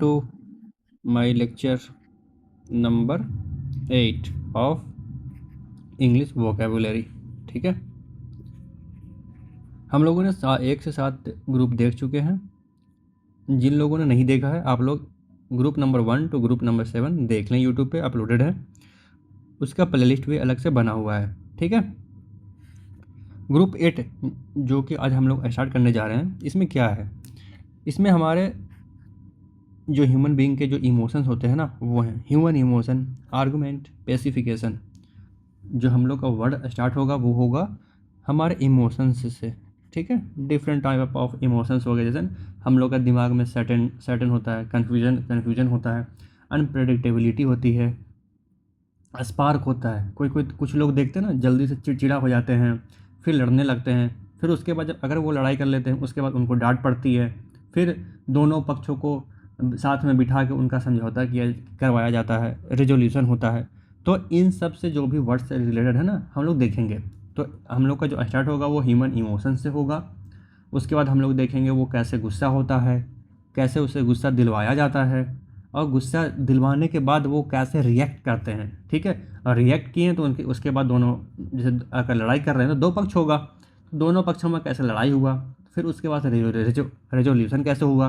To my lecture number 8 of English vocabulary. ठीक है, हम लोगों ने 1 से 7 ग्रुप देख चुके हैं। जिन लोगों ने नहीं देखा है, आप लोग group number 1 to group number 7 देख लें, यूट्यूब पे अपलोडेड है, उसका प्लेलिस्ट भी अलग से बना हुआ है। ठीक है, ग्रुप 8 जो कि आज हम लोग स्टार्ट करने जा रहे हैं, इसमें क्या है, इसमें हमारे जो ह्यूमन बीइंग के जो इमोशंस होते हैं ना, वो हैं ह्यूमन इमोशन, आर्गूमेंट, पेसिफिकेशन। जो हम लोग का वर्ड स्टार्ट होगा वो होगा हमारे इमोशंस से। ठीक है, डिफरेंट टाइप ऑफ इमोशंस हो गए, जैसे हम लोग का दिमाग में सर्टेन होता है, कन्फ्यूजन होता है, अनप्रेडिक्टेबिलिटी होती है, स्पार्क होता है। कोई कोई कुछ लोग देखते हैं ना, जल्दी से चिड़चिड़ा हो जाते हैं, फिर लड़ने लगते हैं, फिर उसके बाद जब अगर वो लड़ाई कर लेते हैं, उसके बाद उनको डांट पड़ती है, फिर दोनों पक्षों को साथ में बिठा के उनका समझौता किया करवाया जाता है, रिजोल्यूशन होता है। तो इन सब से जो भी वर्ड से रिलेटेड है ना, हम लोग देखेंगे। तो हम लोग का जो स्टार्ट होगा वो ह्यूमन इमोशन से होगा। उसके बाद हम लोग देखेंगे वो कैसे गुस्सा होता है, कैसे उसे गुस्सा दिलवाया जाता है, और गुस्सा दिलवाने के बाद वो कैसे रिएक्ट करते हैं। ठीक है, और रिएक्ट किए तो उनके उसके बाद दोनों, जैसे अगर लड़ाई कर रहे हैं तो 2 पक्ष होगा, दोनों पक्षों में कैसे लड़ाई हुआ, फिर उसके बाद रेजोल्यूशन कैसे हुआ,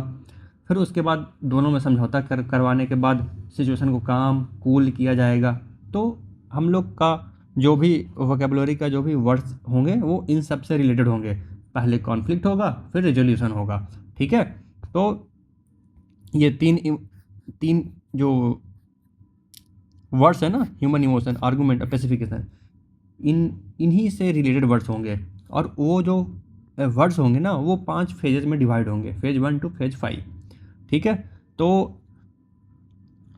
फिर उसके बाद दोनों में समझौता करवाने के बाद सिचुएशन को काम कूल किया जाएगा। तो हम लोग का जो भी वोकेबुलरी का जो भी वर्ड्स होंगे वो इन सब से रिलेटेड होंगे। पहले कॉन्फ्लिक्ट होगा, फिर रेजोल्यूशन होगा। ठीक है, तो ये तीन जो वर्ड्स है ना, ह्यूमन इमोशन, आर्गूमेंट और पेसिफिकेशन, इन्हीं से रिलेटेड वर्ड्स होंगे। और वो जो वर्ड्स होंगे ना, वो 5 फेजेस में डिवाइड होंगे, फेज 1 टू फेज 5। ठीक है, तो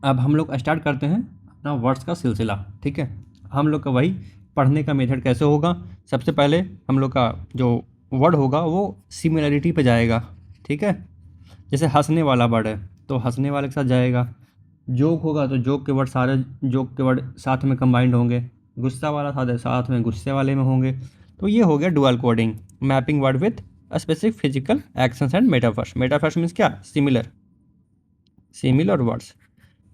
अब हम लोग स्टार्ट करते हैं अपना वर्ड्स का सिलसिला। ठीक है, हम लोग का वही पढ़ने का मेथड कैसे होगा, सबसे पहले हम लोग का जो वर्ड होगा वो सिमिलरिटी पे जाएगा। ठीक है, जैसे हंसने वाला वर्ड है तो हंसने वाले के साथ जाएगा, जोक होगा तो जोक के वर्ड सारे जोक के वर्ड साथ में कंबाइंड होंगे, गुस्सा वाला साथ में गुस्से वाले में होंगे। तो ये हो गया dual coding, mapping word with specific physical actions and metaphors. Metaphors means क्या, similar words,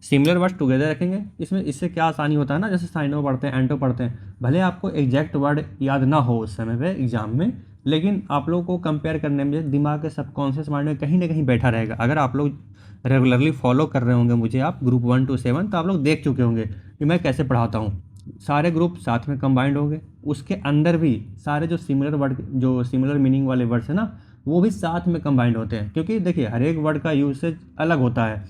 similar words together रखेंगे। इसमें इससे क्या आसानी होता है ना, जैसे साइनो पढ़ते हैं, एंटो पढ़ते हैं, भले आपको एग्जैक्ट वर्ड याद ना हो उस समय पे एग्जाम में, लेकिन आप लोग को कंपेयर करने में दिमाग के सबकॉन्शियस माइंड में कहीं ना कहीं बैठा रहेगा। अगर आप लोग रेगुलरली फॉलो कर रहे होंगे मुझे, आप ग्रुप 1 टू 7, तो आप लोग देख चुके होंगे कि मैं कैसे पढ़ाता हूँ। सारे ग्रुप साथ में कंबाइंड होंगे, उसके अंदर भी सारे जो सिमिलर वर्ड, जो सिमिलर मीनिंग वाले वर्ड्स हैं ना, वो भी साथ में कंबाइंड होते हैं। क्योंकि देखिए, हर एक वर्ड का यूसेज अलग होता है।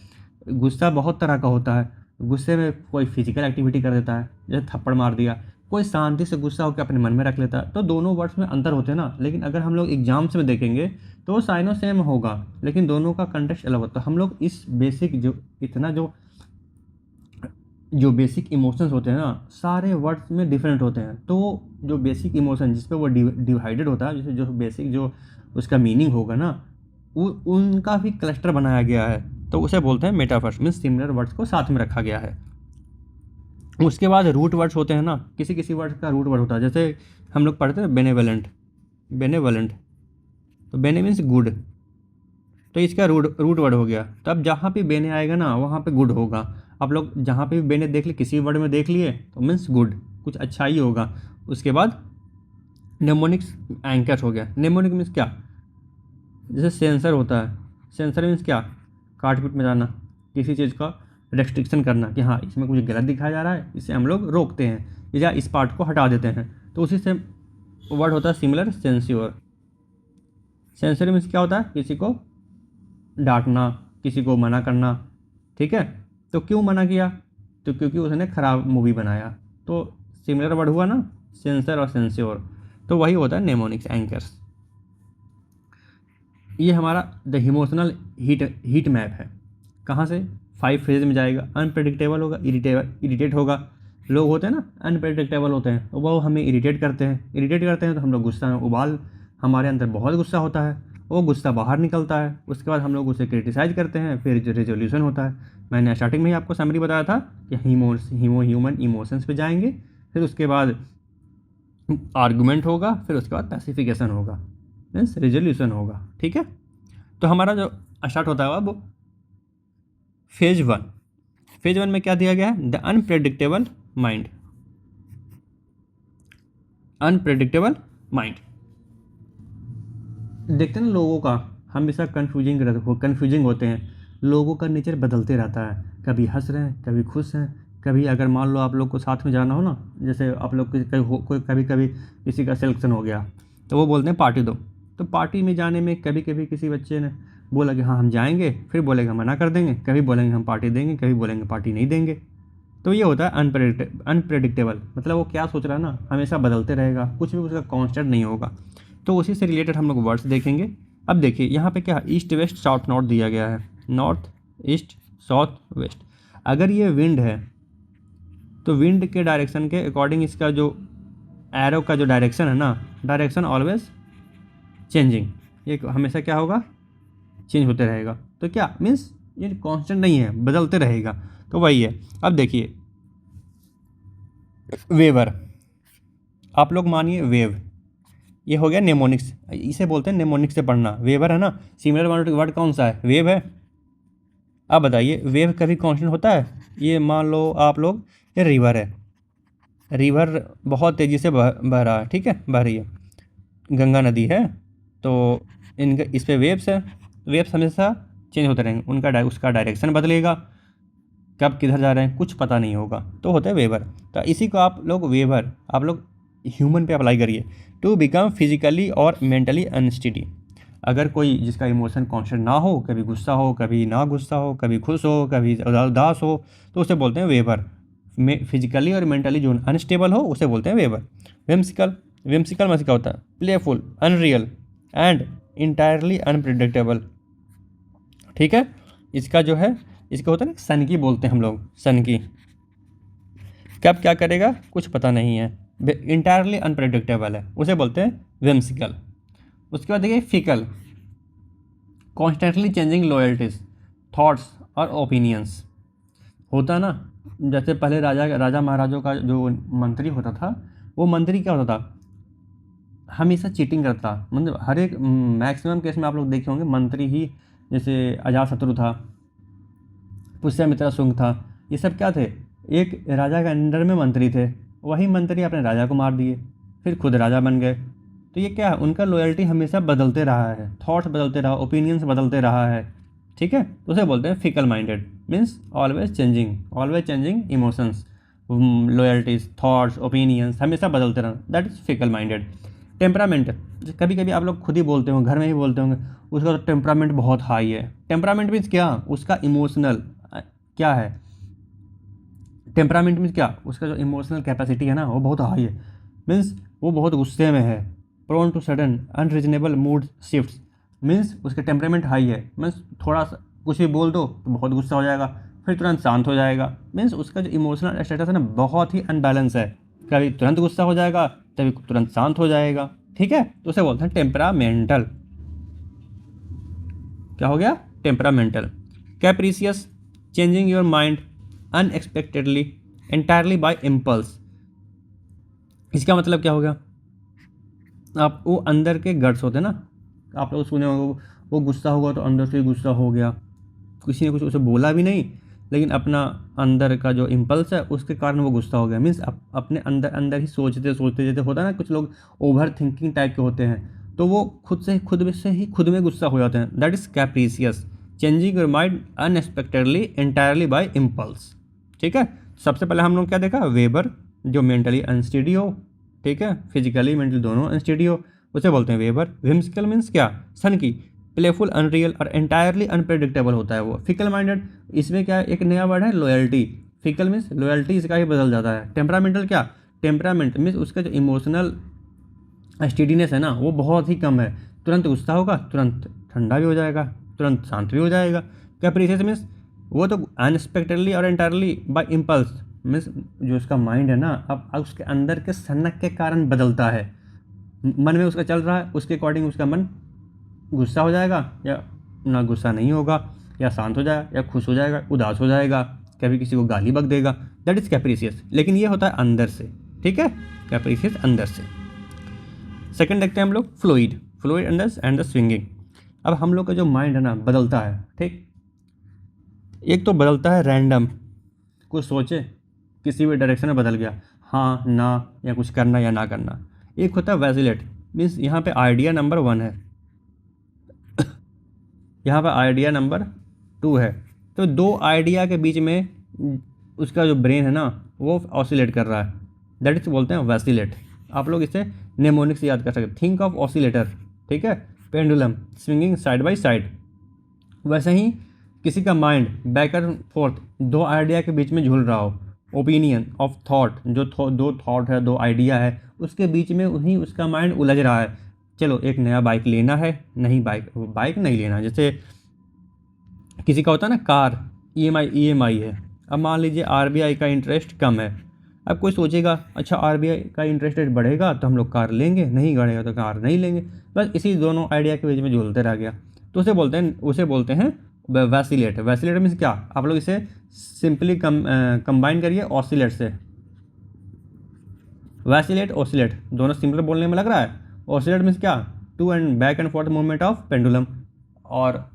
गुस्सा बहुत तरह का होता है, गुस्से में कोई फिजिकल एक्टिविटी कर देता है, जैसे थप्पड़ मार दिया, कोई शांति से गुस्सा होकर अपने मन में रख लेता है। तो दोनों वर्ड्स में अंतर होते हैं ना। लेकिन अगर हम लोग एग्जाम्स में देखेंगे तो वो साइनो सेम होगा, लेकिन दोनों का कंटेक्स्ट अलग होता है। हम लोग इस बेसिक जो बेसिक इमोशंस होते हैं ना, सारे वर्ड्स में डिफरेंट होते हैं। तो जो बेसिक इमोशन जिस पे वो डिवाइडेड होता है, जैसे जो बेसिक जो उसका मीनिंग होगा ना, उनका भी क्लस्टर बनाया गया है, तो उसे बोलते हैं मेटाफर्स, मीन्स सिमिलर वर्ड्स को साथ में रखा गया है। उसके बाद रूट वर्ड्स होते हैं ना, किसी किसी वर्ड का रूट वर्ड होता है, जैसे हम लोग पढ़ते हैं बेनेवलेंट, तो बेने मीन्स गुड, तो इसका रूट वर्ड हो गया। तो अब जहाँ पे बेने आएगा ना, वहाँ पे गुड होगा। आप लोग जहाँ पे भी बेने देख लिए, किसी वर्ड में देख लिए, तो मीन्स गुड, कुछ अच्छा ही होगा। उसके बाद नेमोनिक्स एंकर हो गया। नेमोनिक मीन्स क्या, जैसे सेंसर होता है, सेंसर मीन्स क्या, काट पीट में जाना, किसी चीज़ का रेस्ट्रिक्शन करना कि हाँ इसमें कुछ गलत दिखाया जा रहा है, इसे हम लोग रोकते हैं या इस पार्ट को हटा देते हैं। तो उसी से वर्ड होता है सिमिलर सेंस्योर। सेंसर मीन्स क्या होता है, किसी को डांटना, किसी को मना करना। ठीक है, तो क्यों मना किया, तो क्योंकि उसने ख़राब मूवी बनाया। तो सिमिलर वर्ड हुआ ना, सेंसर और सेंस्योर, तो वही होता है नेमोनिक्स एंकर्स। ये हमारा द इमोशनल हीट मैप है। कहाँ से, 5 फेज में जाएगा। अनप्रेडिक्टेबल होगा, इरिटेट होगा। लोग होते हैं ना अनप्रेडिक्टेबल होते हैं, तो वो हमें इरिटेट करते हैं तो हम लोग गुस्सा में उबाल, हमारे अंदर बहुत गुस्सा होता है, वो गुस्सा बाहर निकलता है। उसके बाद हम लोग उसे क्रिटिसाइज करते हैं, फिर जो रेजोल्यूशन होता है। मैंने स्टार्टिंग में ही आपको समरी बताया था कि ह्यूमन इमोशंस पे जाएंगे, फिर उसके बाद आर्गूमेंट होगा, फिर उसके बाद पैसिफिकेशन होगा, मीन्स रेजोल्यूशन होगा। ठीक है, तो हमारा जो स्टार्ट होता है अब फेज वन। फेज वन में क्या दिया गया है? The unpredictable mind. Unpredictable mind, देखते हैं ना लोगों का हमेशा कन्फ्यूजिंग होते हैं। लोगों का नेचर बदलते रहता है, कभी हंस रहे हैं, कभी खुश हैं, कभी अगर मान लो आप लोग को साथ में जाना हो ना, जैसे आप लोग कोई कभी कभी किसी का सिलेक्शन हो गया तो वो बोलते हैं पार्टी दो। तो पार्टी में जाने में कभी कभी किसी बच्चे ने बोला कि हाँ हम जाएंगे, फिर बोलेगा मना कर देंगे, कभी बोलेंगे हम पार्टी देंगे, कभी बोलेंगे पार्टी नहीं देंगे। तो ये होता है अनप्रेडिक्टेबल, मतलब वो क्या सोच रहा है ना हमेशा बदलते रहेगा, कुछ भी उसका कांस्टेंट नहीं होगा। तो उसी से रिलेटेड हम लोग वर्ड्स देखेंगे। अब देखिए यहाँ पे क्या ईस्ट वेस्ट साउथ नॉर्थ दिया गया है, नॉर्थ ईस्ट साउथ वेस्ट। अगर ये विंड है तो विंड के डायरेक्शन के अकॉर्डिंग इसका जो एरो का जो डायरेक्शन है ना, डायरेक्शन ऑलवेज चेंजिंग, ये हमेशा क्या होगा? चेंज होते रहेगा। तो क्या मीन्स ये कांस्टेंट नहीं है, बदलते रहेगा। तो वही है। अब देखिए वेवर, आप लोग मानिए वेव, ये हो गया नेमोनिक्स, इसे बोलते हैं नेमोनिक्स से पढ़ना। वेवर है ना, सिमिलर वर्ड कौन सा है? वेव है। अब बताइए वेव कभी कांस्टेंट होता है? ये मान लो आप लोग ये रिवर है, रिवर बहुत तेज़ी से बह रहा है, ठीक है, बह रही है, गंगा नदी है। तो इनका इस पर वेव्स है, वेव्स हमेशा चेंज होते रहेंगे, उसका डायरेक्शन बदलेगा, कब किधर जा रहे हैं कुछ पता नहीं होगा, तो होता है वेवर। तो इसी को आप लोग वेवर आप लोग ह्यूमन पे अप्लाई करिए। टू बिकम फिजिकली और मेंटली अनस्टेडी, अगर कोई जिसका इमोशन कांस्टेंट ना हो, कभी गुस्सा हो, कभी ना गुस्सा हो, कभी खुश हो, कभी उदास हो, तो उसे बोलते हैं वेवर। में फिजिकली और मेंटली जो अनस्टेबल हो उसे बोलते हैं वेवर। विम्सिकल, विम्सिकल में क्या होता है? Playful, unreal and entirely unpredictable, ठीक है। इसका जो है इसका होता है ना सन की बोलते हैं हम लोग, सन की, कब क्या करेगा कुछ पता नहीं है, इंटायरली अनप्रेडिक्टेबल है, उसे बोलते हैं विम्सिकल। उसके बाद देखिए fickle, constantly changing loyalties, thoughts और ओपिनियंस, होता है ना। जैसे पहले राजा महाराजों का जो मंत्री होता था, वो मंत्री क्या होता था? हमेशा चीटिंग करता, मतलब हर एक मैक्सिमम केस में आप लोग देखे होंगे मंत्री ही, जैसे अजातशत्रु था, पुष्यमित्रा शुंग था, ये सब क्या थे? एक राजा के अंडर में मंत्री थे, वही मंत्री अपने राजा को मार दिए, फिर खुद राजा बन गए। तो ये क्या है? उनका लॉयल्टी हमेशा बदलते रहा है, थॉट्स बदलते रहा, ओपिनियंस बदलते रहा है, ठीक है। तो उसे बोलते हैं fickle minded, means always changing emotions, loyalties, thoughts, opinions हमेशा बदलते रहना, that is fickle minded. Temperament, कभी कभी आप लोग खुद ही बोलते होंगे, घर में ही बोलते होंगे, उसका तो टेम्परामेंट बहुत हाई है। टेम्परामेंट मीन्स क्या? उसका इमोशनल क्या है? टेम्परामेंट मीन्स क्या? उसका जो इमोशनल कैपेसिटी है ना वो बहुत हाई है, मीन्स वो बहुत गुस्से में है। Prone to sudden unreasonable mood shifts, means उसका टेम्परामेंट हाई है, मीन्स थोड़ा सा कुछ भी बोल दो तो बहुत गुस्सा हो जाएगा, फिर तुरंत शांत हो जाएगा। मीन्स उसका जो इमोशनल स्टेटस है ना बहुत ही अनबैलेंस है, कभी तुरंत गुस्सा हो जाएगा, तभी तुरंत शांत हो जाएगा, ठीक है। तो उसे बोलते हैं टेम्परामेंटल। क्या हो गया? Temperamental. Capricious, changing your mind unexpectedly entirely by impulse, इसका मतलब क्या हो गया? आप वो अंदर के गट्स होते हैं ना, आप लोग सुने होंगे, वो गुस्सा होगा तो अंदर से ही गुस्सा हो गया, किसी ने कुछ उसे बोला भी नहीं, लेकिन अपना अंदर का जो इम्पल्स है उसके कारण वो गुस्सा हो गया। मीन्स अपने अंदर अंदर ही सोचते सोचते, जैसे होता है ना कुछ लोग ओवर थिंकिंग टाइप के होते हैं, तो वो खुद में गुस्सा हो जाते हैं, that is capricious, changing your mind unexpectedly entirely by impulse, ठीक है। सबसे पहले हम लोग क्या देखा? वेबर, जो मेंटली अनस्टेडी हो, ठीक है, फिजिकली मेंटली दोनों अनस्टेडी हो, उसे बोलते हैं वेबर। विम्सिकल मीन्स क्या? सन की, प्लेफुल, अनरियल और एंटायरली अनप्रेडिक्टेबल होता है वो। फिकल माइंडेड, इसमें क्या है? एक नया वर्ड है लॉयल्टी, फिकल मीन्स लॉयल्टी इसका ही बदल जाता है। टेम्परामेंटल क्या? टेम्परामेंट मीन्स उसका जो इमोशनल स्टेडीनेस है ना वो बहुत ही कम है, तुरंत गुस्सा होगा, तुरंत ठंडा भी हो जाएगा, तुरंत शांत भी हो जाएगा। कैप्रिसियस मीन्स वो तो अनएक्सपेक्टेडली और एंटायरली बाय इम्पल्स, मीन्स जो उसका माइंड है ना अब उसके अंदर के सनक के कारण बदलता है, मन में उसका चल रहा है उसके अकॉर्डिंग उसका मन गुस्सा हो जाएगा या ना गुस्सा नहीं होगा, या शांत हो जाएगा या खुश हो जाएगा, उदास हो जाएगा, कभी किसी को गाली बक देगा, दैट इज़ कैप्रिसियस। लेकिन ये होता है अंदर से, ठीक है, कैप्रिसियस अंदर से। सेकंड देखते हैं हम लोग फ्लूइड एंड द स्विंगिंग। अब हम लोग का जो माइंड है ना बदलता है, ठीक, एक तो बदलता है रैंडम, कुछ सोचे किसी भी डायरेक्शन में बदल गया, हाँ ना, या कुछ करना या ना करना। एक होता है वैसिलेट, मीन्स यहाँ पे आइडिया नंबर 1 है, यहाँ पे आइडिया नंबर 2 है, तो दो आइडिया के बीच में उसका जो ब्रेन है ना वो ऑसिलेट कर रहा है, दैट इज बोलते हैं वैसिलेट। आप लोग इसे नेमोनिक से याद कर सकते हैं, थिंक ऑफ ऑसिलेटर, ठीक है, pendulum swinging side by side. वैसे ही किसी का माइंड बैक एंड फोर्थ दो आइडिया के बीच में झूल रहा हो, ओपिनियन ऑफ थॉट, जो दो थॉट है, दो आइडिया है, उसके बीच में वहीं उसका माइंड उलझ रहा है। चलो एक नया बाइक लेना है, नहीं बाइक नहीं लेना, जैसे किसी का होता है ना कार, ईएमआई है। अब मान लीजिए आरबीआई का इंटरेस्ट कम है, अब कोई सोचेगा अच्छा आरबीआई का इंटरेस्ट रेट बढ़ेगा तो हम लोग कार लेंगे, नहीं बढ़ेगा तो कार नहीं लेंगे, बस इसी दोनों आइडिया के बीच में झूलते रह गया। तो उसे बोलते हैं वैसिलेट। वैसिलेट मीन्स क्या, आप लोग इसे सिंपली कंबाइन करिए ऑसिलेट से। वैसिलेट ऑसिलेट दोनों सिंपल बोलने में लग रहा है। ऑसिलेट मीन्स क्या, to and back and forth movement of pendulum, और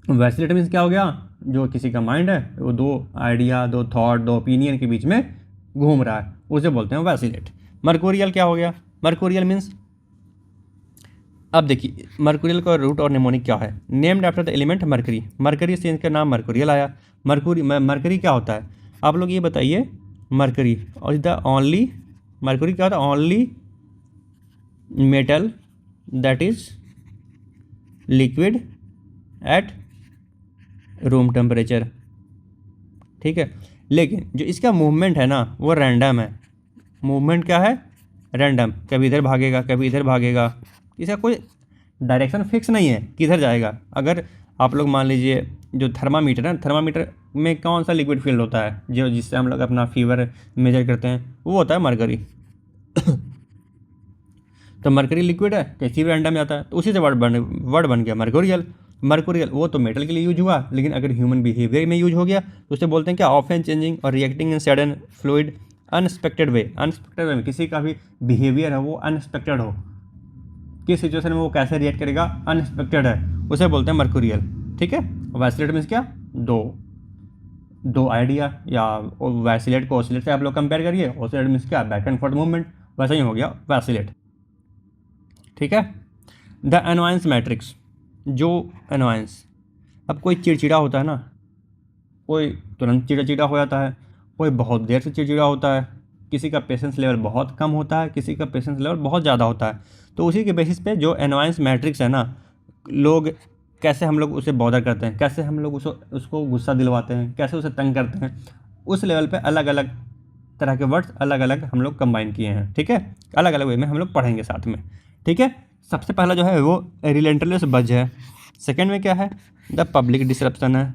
वैसिलेट मीन्स क्या हो गया, जो किसी का माइंड है वो दो आइडिया, दो थॉट, दो ओपिनियन के बीच में घूम रहा है, उसे बोलते हैं वैसिलेट। मर्कुरियल क्या हो गया, मर्कुरियल मीन्स, अब देखिए मर्कुरियल का रूट और निमोनिक क्या है, named after the element mercury, mercury से इनका नाम मर्कुरियल आया। मरकरी क्या होता है, आप लोग ये बताइए, मरकरी और द ओनली, मरकरी क्या होता है, only metal that is liquid at room temperature, ठीक है। लेकिन जो इसका मूवमेंट है ना वो रैंडम है, मूवमेंट क्या है, रैंडम, कभी इधर भागेगा कभी इधर भागेगा, इसका कोई डायरेक्शन फिक्स नहीं है किधर जाएगा। अगर आप लोग मान लीजिए जो थर्मामीटर है, थर्मामीटर में कौन सा लिक्विड फील्ड होता है जो जिससे हम लोग अपना फीवर मेजर करते हैं, वो होता है मरकरी। तो मरकरी लिक्विड है, कैसी भी रैंडम जाता है, तो उसी से वर्ड बन गया मर्कुरियल। मर्कुरियल वो तो मेटल के लिए यूज हुआ, लेकिन अगर ह्यूमन बिहेवियर में यूज हो गया तो उसे बोलते हैं क्या, ऑफन चेंजिंग और reacting in sudden fluid unexpected way. Unexpected way में किसी का भी बिहेवियर है वो अनएक्सपेक्टेड हो, किस सिचुएशन में वो कैसे रिएक्ट करेगा, अनएक्सपेक्टेड है, उसे बोलते हैं मर्कुरियल, ठीक है। वैसिलेट मीन्स क्या, दो आइडिया, या वैसिलेट को ऑसिलेट से आप लोग कंपेयर करिए, ऑसिलेट मीन्स क्या, बैक एंड फोर्थ मूवमेंट, वैसा ही हो गया वैसिलेट, ठीक है। द एनवायंस मैट्रिक्स, जो एनवायंस, अब कोई चिड़चिड़ा होता है ना, कोई तुरंत चिड़चिड़ा हो जाता है, कोई बहुत देर से चिड़चिड़ा होता है, किसी का पेशेंस लेवल बहुत कम होता है, किसी का पेशेंस लेवल बहुत ज़्यादा होता है। तो उसी के बेसिस पे जो एनवायंस मैट्रिक्स है ना, लोग कैसे हम लोग उसे बॉदर करते हैं, कैसे हम लोग उसको गुस्सा दिलवाते हैं, कैसे उसे तंग करते हैं, उस लेवल पे अलग अलग तरह के वर्ड्स अलग अलग हम लोग कंबाइन किए हैं, ठीक है, अलग अलग वे में हम लोग पढ़ेंगे साथ में, ठीक है। सबसे पहला जो है वो रिलेंटलेस बज है, सेकेंड में क्या है, द पब्लिक डिसरप्शन है,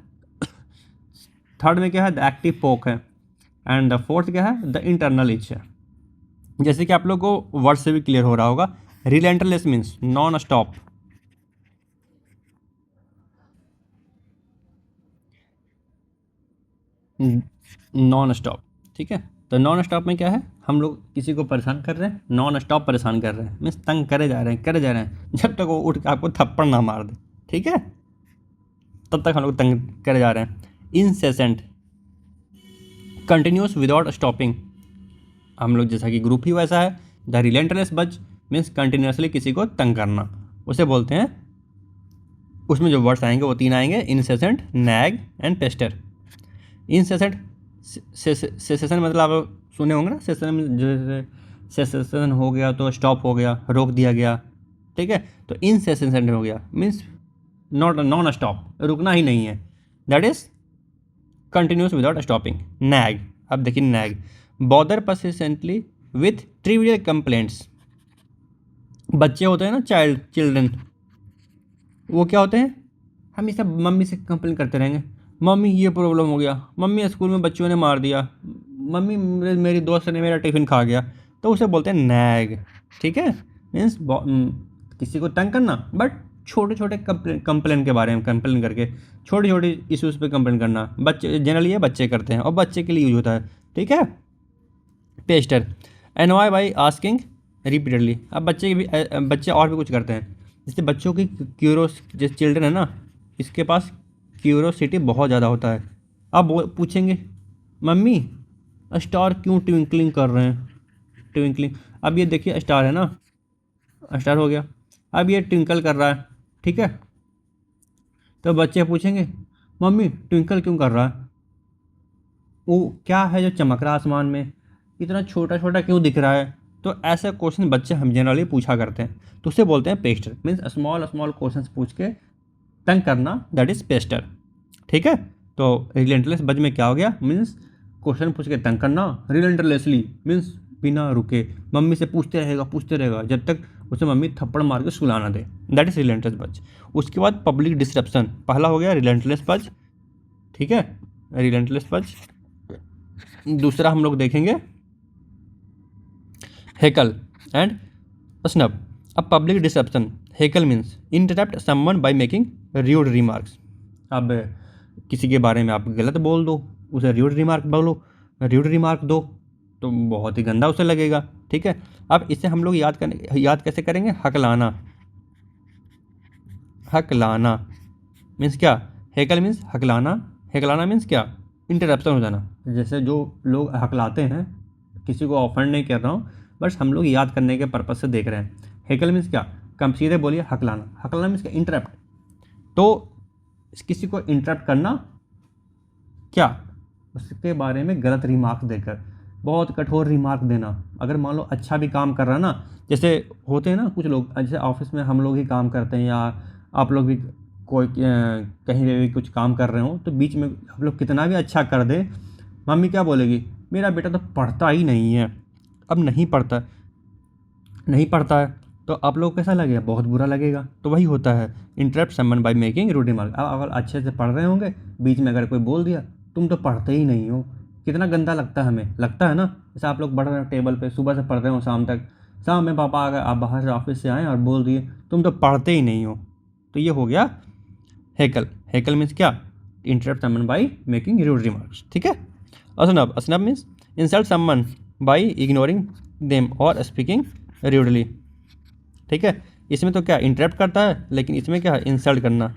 थर्ड में क्या है, द एक्टिव पोक है, एंड द फोर्थ क्या है, द इंटरनल इच है। जैसे कि आप लोग को वर्ड से भी क्लियर हो रहा होगा, relentless means non stop, non stop, ठीक है। तो नॉन स्टॉप में क्या है, हम लोग किसी को परेशान कर रहे हैं, नॉन स्टॉप परेशान कर रहे हैं, मीन्स तंग करे जा रहे हैं जब तक वो उठ के आपको थप्पड़ ना मार दे, ठीक है, तब तक हम लोग तंग करे जा रहे हैं। इनसेसेंट, कंटिन्यूस विदाउट स्टॉपिंग, हम लोग जैसा कि ग्रुप ही वैसा है। द रिलेंटलेस बज मीन्स कंटिन्यूसली किसी को तंग करना, उसे बोलते हैं, उसमें जो वर्ड्स आएंगे वो 3 आएंगे, incessant, nag and Pasteur. Incessant, cessation मतलब आप सुने होंगे ना, सेशन जैसे सेसेशन हो गया तो स्टॉप हो गया, रोक दिया गया, ठीक है। तो इनसेसेंट हो गया मीन्स नॉन स्टॉप, रुकना ही नहीं है, that is continuous without stopping. Nag, अब देखिए nag, bother persistently with trivial complaints, बच्चे होते हैं ना, चिल्ड्रन, वो क्या होते हैं, हमेशा मम्मी से कंप्लेन करते रहेंगे, मम्मी ये प्रॉब्लम हो गया, मम्मी स्कूल में बच्चों ने मार दिया, मम्मी मेरी दोस्त ने मेरा टिफ़िन खा गया, तो उसे बोलते हैं नैग, ठीक है। मीन्स किसी को तंग करना, बट छोटे छोटे कंप्लेन के बारे में कंप्लेन करके छोटी छोटी इश्यूज़ पे कंप्लेन करना, बच्चे जनरली ये बच्चे करते हैं और बच्चे के लिए यूज होता है, ठीक है। Pasteur, NY by asking repeatedly, अब बच्चे और भी कुछ करते हैं, जैसे बच्चों की क्यूरोस, जैसे चिल्ड्रन है ना, इसके पास क्यूरोसिटी बहुत ज़्यादा होता है। अब वो पूछेंगे मम्मी स्टार क्यों ट्विंकलिंग कर रहे हैं, ट्विंकलिंग। अब ये देखिए स्टार है ना, स्टार हो गया, अब ये ट्विंकल कर रहा है, ठीक है। तो बच्चे पूछेंगे मम्मी ट्विंकल क्यों कर रहा है, वो क्या है जो चमक रहा है आसमान में, इतना छोटा छोटा क्यों दिख रहा है। तो ऐसे क्वेश्चन बच्चे हम जनरली पूछा करते हैं, तो उसे बोलते हैं Pasteur. Means small small question पूछ के तंग करना, दैट इज पेस्टर, ठीक है। तो रिलेंटलेस बज में क्या हो गया, मीन्स क्वेश्चन पूछ के तंग करना, रिलेंटलेसली मीन्स बिना रुके मम्मी से पूछते रहेगा जब तक उसे मम्मी थप्पड़ मार के सुलाना दे, दैट इज रिलेंटलेस बज। उसके बाद पब्लिक डिस्ट्रप्शन, पहला हो गया रिलेंटलेस बज, ठीक है, रिलेंटलेस बज। दूसरा हम लोग देखेंगे हेकल एंड स्नब। अब public disruption, Haeckel means interrupt someone by making rude remarks. अब किसी के बारे में आप गलत बोल दो, उसे र्यूड रिमार्क बोलो, र्यूड रिमार्क दो, तो बहुत ही गंदा उसे लगेगा, ठीक है। अब इसे हम लोग याद कैसे करेंगे, हकलाना। हकलाना मीन्स क्या, हेकल मीन्स हकलाना, हेकलाना मीन्स क्या, इंटरप्शन हो जाना। जैसे जो लोग हकलाते हैं, किसी को ऑफेंड नहीं कर रहा हूँ, बस हम लोग याद करने के पर्पज से देख रहे हैं। हेकल मीन्स क्या, कम सीधे बोलिए हकलाना, हकलाना मीन्स क्या, इंटरप्ट। तो किसी को इंटरप्ट करना, क्या, उसके बारे में गलत रिमार्क देकर, बहुत कठोर रिमार्क देना। अगर मान लो अच्छा भी काम कर रहा है ना, जैसे होते हैं ना कुछ लोग, जैसे ऑफिस में हम लोग ही काम करते हैं, या आप लोग भी कोई कहीं भी कुछ काम कर रहे हो, तो बीच में आप लोग कितना भी अच्छा कर दे, मम्मी क्या बोलेगी, मेरा बेटा तो पढ़ता ही नहीं है। अब नहीं पढ़ता है तो आप लोग कैसा लगेगा, बहुत बुरा लगेगा। तो वही होता है interrupt someone by making rude remark. अब अगर अच्छे से पढ़ रहे होंगे, बीच में अगर कोई बोल दिया तुम तो पढ़ते ही नहीं हो, कितना गंदा लगता है, हमें लगता है ना। जैसे आप लोग पढ़ रहे हो टेबल पे, सुबह से पढ़ रहे हो शाम तक, शाम में पापा अगर आप बाहर से ऑफिस से आए और बोल दिए तुम तो पढ़ते ही नहीं हो, तो ये हो गया हेकल। हेकल मीन्स क्या, interrupt someone by making rude remarks, ठीक है। Snub, snub means insult someone by ignoring them और स्पीकिंग रूडली, ठीक है। इसमें तो क्या इंटरप्ट करता है, लेकिन इसमें क्या है, इंसल्ट करना,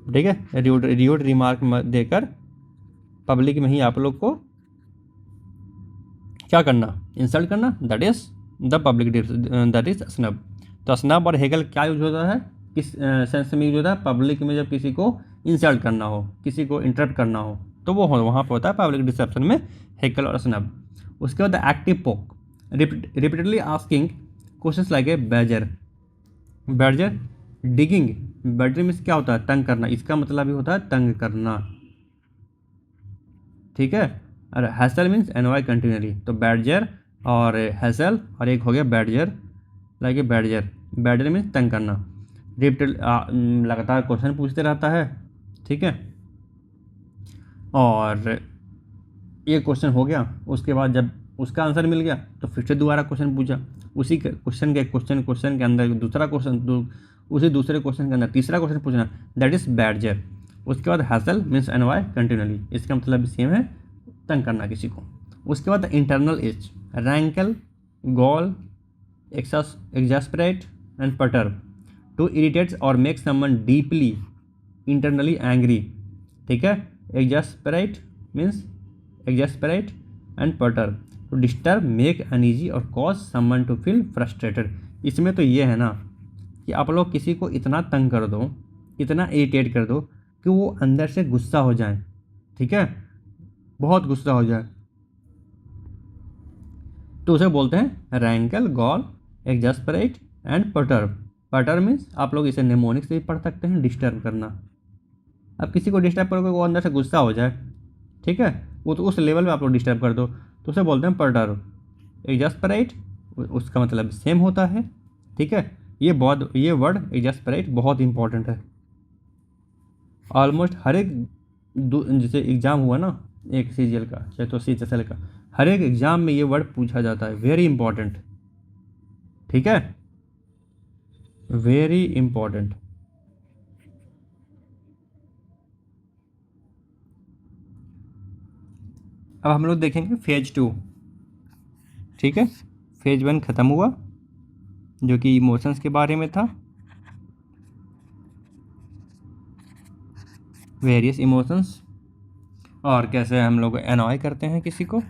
ठीक है। र्यूड रिमार्क देकर पब्लिक में ही आप लोग को क्या करना, इंसल्ट करना, that is the public, that is snub. तो स्नब और हेगल क्या यूज होता है, किस सेंस में यूज होता है, पब्लिक में जब किसी को इंसल्ट करना हो, किसी को इंटरप्ट करना हो, तो वो वहाँ पर होता है पब्लिक डिस्ट्रप्शन में हेकल और स्नब। उसके बाद active poke, repeatedly asking questions like a badger, badger digging, badger means क्या होता है, तंग करना, इसका मतलब ही होता है तंग करना, ठीक है। और हैसल मीन्स एनवाई कंटिन्यूली, तो बैडजर और हैसल, और एक हो गया बैडजर, लाइक ए बैडजर, बैडजर मीन्स तंग करना, रिपीटेड लगातार क्वेश्चन पूछते रहता है, ठीक है। और ये क्वेश्चन हो गया, उसके बाद जब उसका आंसर मिल गया तो फिर से दोबारा क्वेश्चन पूछा, उसी क्वेश्चन के अंदर दूसरा क्वेश्चन, उसी दूसरे क्वेश्चन के अंदर तीसरा क्वेश्चन पूछना, दैट इज बैडजर। उसके बाद हैसल मीन्स एनवाई कंटिन्यूली, इसका मतलब भी सेम है, तंग करना किसी को। उसके बाद इंटरनल एज, रैंकल, गॉल, एग्जास्परेट एंड पटर, टू इरिटेट्स और make someone deeply internally angry, ठीक है। एग्जास्परेट means exasperate and perter, to disturb, make uneasy और cause someone to feel frustrated। इसमें तो ये है ना कि आप लोग किसी को इतना तंग कर दो, इतना इरिटेट कर दो कि वो अंदर से गुस्सा हो जाए, ठीक है, बहुत गुस्सा हो जाए, तो उसे बोलते हैं रैंकल, गॉल, एग्जास्परेट एंड पर्टर्ब। पर्टर्ब मीन्स आप लोग इसे नेमोनिक से भी पढ़ सकते हैं, डिस्टर्ब करना। अब किसी को डिस्टर्ब करोगे वो अंदर से गुस्सा हो जाए, ठीक है, वो तो उस लेवल में आप लोग डिस्टर्ब कर दो, तो उसे बोलते हैं पर्टर्ब। एग्जास्परेट उसका मतलब सेम होता है, ठीक है। ये वर्ड एग्जास्परेट बहुत इंपॉर्टेंट है। ऑलमोस्ट हर एक जैसे एग्ज़ाम हुआ ना, एक सीजीएल का चाहे तो सीएचएसएल का, हर एक एग्ज़ाम में ये वर्ड पूछा जाता है, वेरी इंपॉर्टेंट, ठीक है, वेरी इंपॉर्टेंट। अब हम लोग देखेंगे फेज 2, ठीक है। फेज 1 ख़त्म हुआ जो कि इमोशंस के बारे में था, वेरियस इमोशंस, और कैसे हम लोग एनॉय करते हैं किसी को,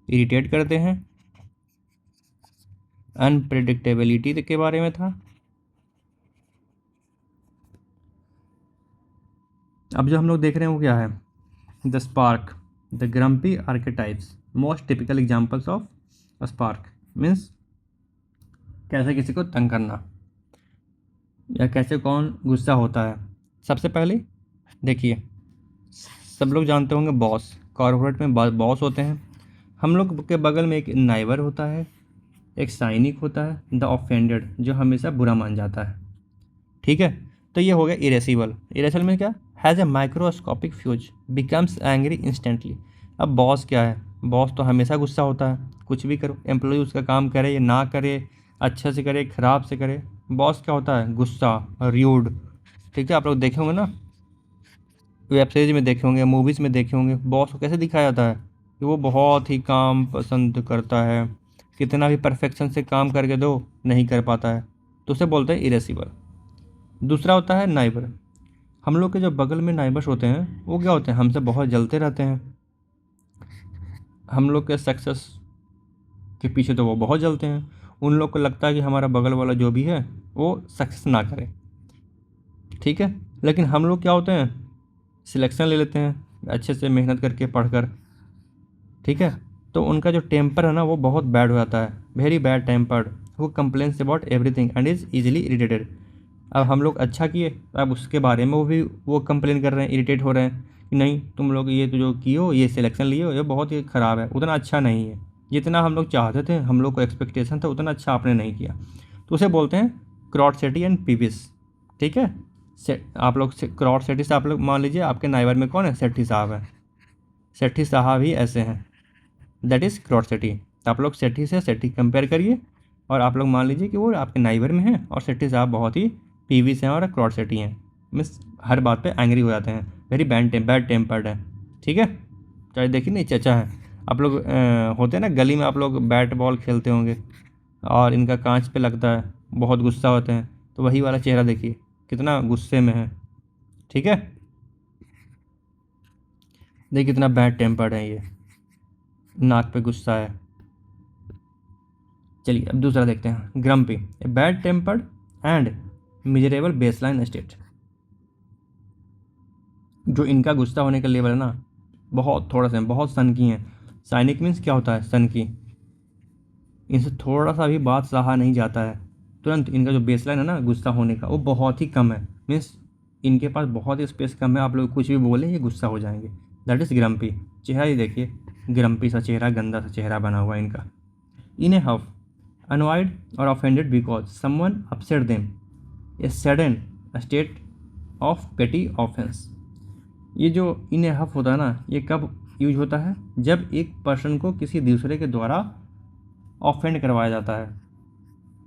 इरिटेट करते हैं। अनप्रेडिक्टेबिलिटी के बारे में था। अब जो हम लोग देख रहे हैं वो क्या है, the spark, the grumpy archetypes, most typical examples of spark means कैसे किसी को तंग करना या कैसे कौन गुस्सा होता है। सबसे पहले देखिए, सब लोग जानते होंगे बॉस, कॉर्पोरेट में बॉस होते हैं। हम लोग के बगल में एक नाइबर होता है, एक साइनिक होता है, द ऑफेंडेड जो हमेशा बुरा मान जाता है। ठीक है, तो ये हो गया इरेसिबल। इरेसिबल में क्या, has a microscopic fuse, becomes angry instantly. अब बॉस क्या है, बॉस तो हमेशा गुस्सा होता है, कुछ भी करो, एम्प्लॉय उसका काम करे या ना करे, अच्छे से करे ख़राब से करे, बॉस क्या होता है, गुस्सा, र्यूड। ठीक है, आप लोग देखे होंगे ना, वेब सीरीज में देखे होंगे, मूवीज़ में देखे होंगे, बॉस को कैसे दिखाया जाता है कि वो बहुत ही काम पसंद करता है, कितना भी परफेक्शन से काम करके दो नहीं कर पाता है, तो उसे बोलते हैं इरेसिबल। दूसरा होता है नाइबर। हम लोग के जो बगल में नाइबर्स होते हैं वो क्या होते हैं, हमसे बहुत जलते रहते हैं। हम लोग के सक्सेस के पीछे तो वो बहुत जलते हैं। उन लोग को लगता है कि हमारा बगल वाला जो भी है वो सक्सेस ना करे। ठीक है, लेकिन हम लोग क्या होते हैं, सिलेक्शन ले लेते हैं अच्छे से मेहनत करके पढ़कर। ठीक है, तो उनका जो टेम्पर है ना वो बहुत बैड हो जाता है, वेरी बैड टेम्पर्ड, वो complains about everything and is easily irritated. अब हम लोग अच्छा किए, अब उसके बारे में वो कंप्लेन कर रहे हैं, इरिटेट हो रहे हैं कि नहीं तुम लोग ये तो जो किए हो, ये सिलेक्शन लिए हो, ये बहुत ही ख़राब है, उतना अच्छा नहीं है, जितना हम लोग चाहते थे, हम लोग को एक्सपेक्टेशन था उतना अच्छा आपने नहीं किया। तो उसे बोलते हैं क्रॉडसेटी एंड पीविस। ठीक है, आप लोग क्रॉडसेटी से आप लोग मान लीजिए आपके नाइबर में कौन है, सेठी साहब है, सेठी साहब ही ऐसे हैं, दैट इज़ क्रॉडसेटी। तो आप लोग सेठी से सेठी कंपेयर करिए और आप लोग मान लीजिए कि वो आपके नाइबर में हैं और सेठी साहब बहुत ही पीवी से हैं और क्रॉडसेटी हैं, मीन्स हर बात पे एंग्री हो जाते हैं, वेरी बैड टेम्पर्ड है। ठीक है, चाहे देखिए नहीं चचा है, आप लोग होते हैं ना गली में, आप लोग बैट बॉल खेलते होंगे और इनका कांच पे लगता है, बहुत गुस्सा होते हैं, तो वही वाला चेहरा देखिए कितना गुस्से में है। ठीक है, देखिए कितना बैड टेम्पर्ड है ये, नाक पे गुस्सा है। चलिए अब दूसरा देखते हैं, grumpy, a bad tempered and miserable baseline state. जो इनका गुस्सा होने का लेवल है ना, बहुत थोड़ा सा, बहुत सन की हैं। साइनिक मीन्स क्या होता है, सन की, इनसे थोड़ा सा भी बात सहा नहीं जाता है, तुरंत इनका जो बेसलाइन है ना गुस्सा होने का वो बहुत ही कम है, मीन्स इनके पास बहुत ही स्पेस कम है, आप लोग कुछ भी बोले ये गुस्सा हो जाएंगे, दैट इज़ ग्रम्पी। चेहरा ही देखिए, ग्रम्पी सा चेहरा, गंदा सा चेहरा बना हुआ है इनका। इन a हफ, annoyed or offended because someone upset them, a sudden state of petty offense। ये जो इन ए हफ होता है ना, ये कब यूज होता है, जब एक पर्सन को किसी दूसरे के द्वारा ऑफेंड करवाया जाता है,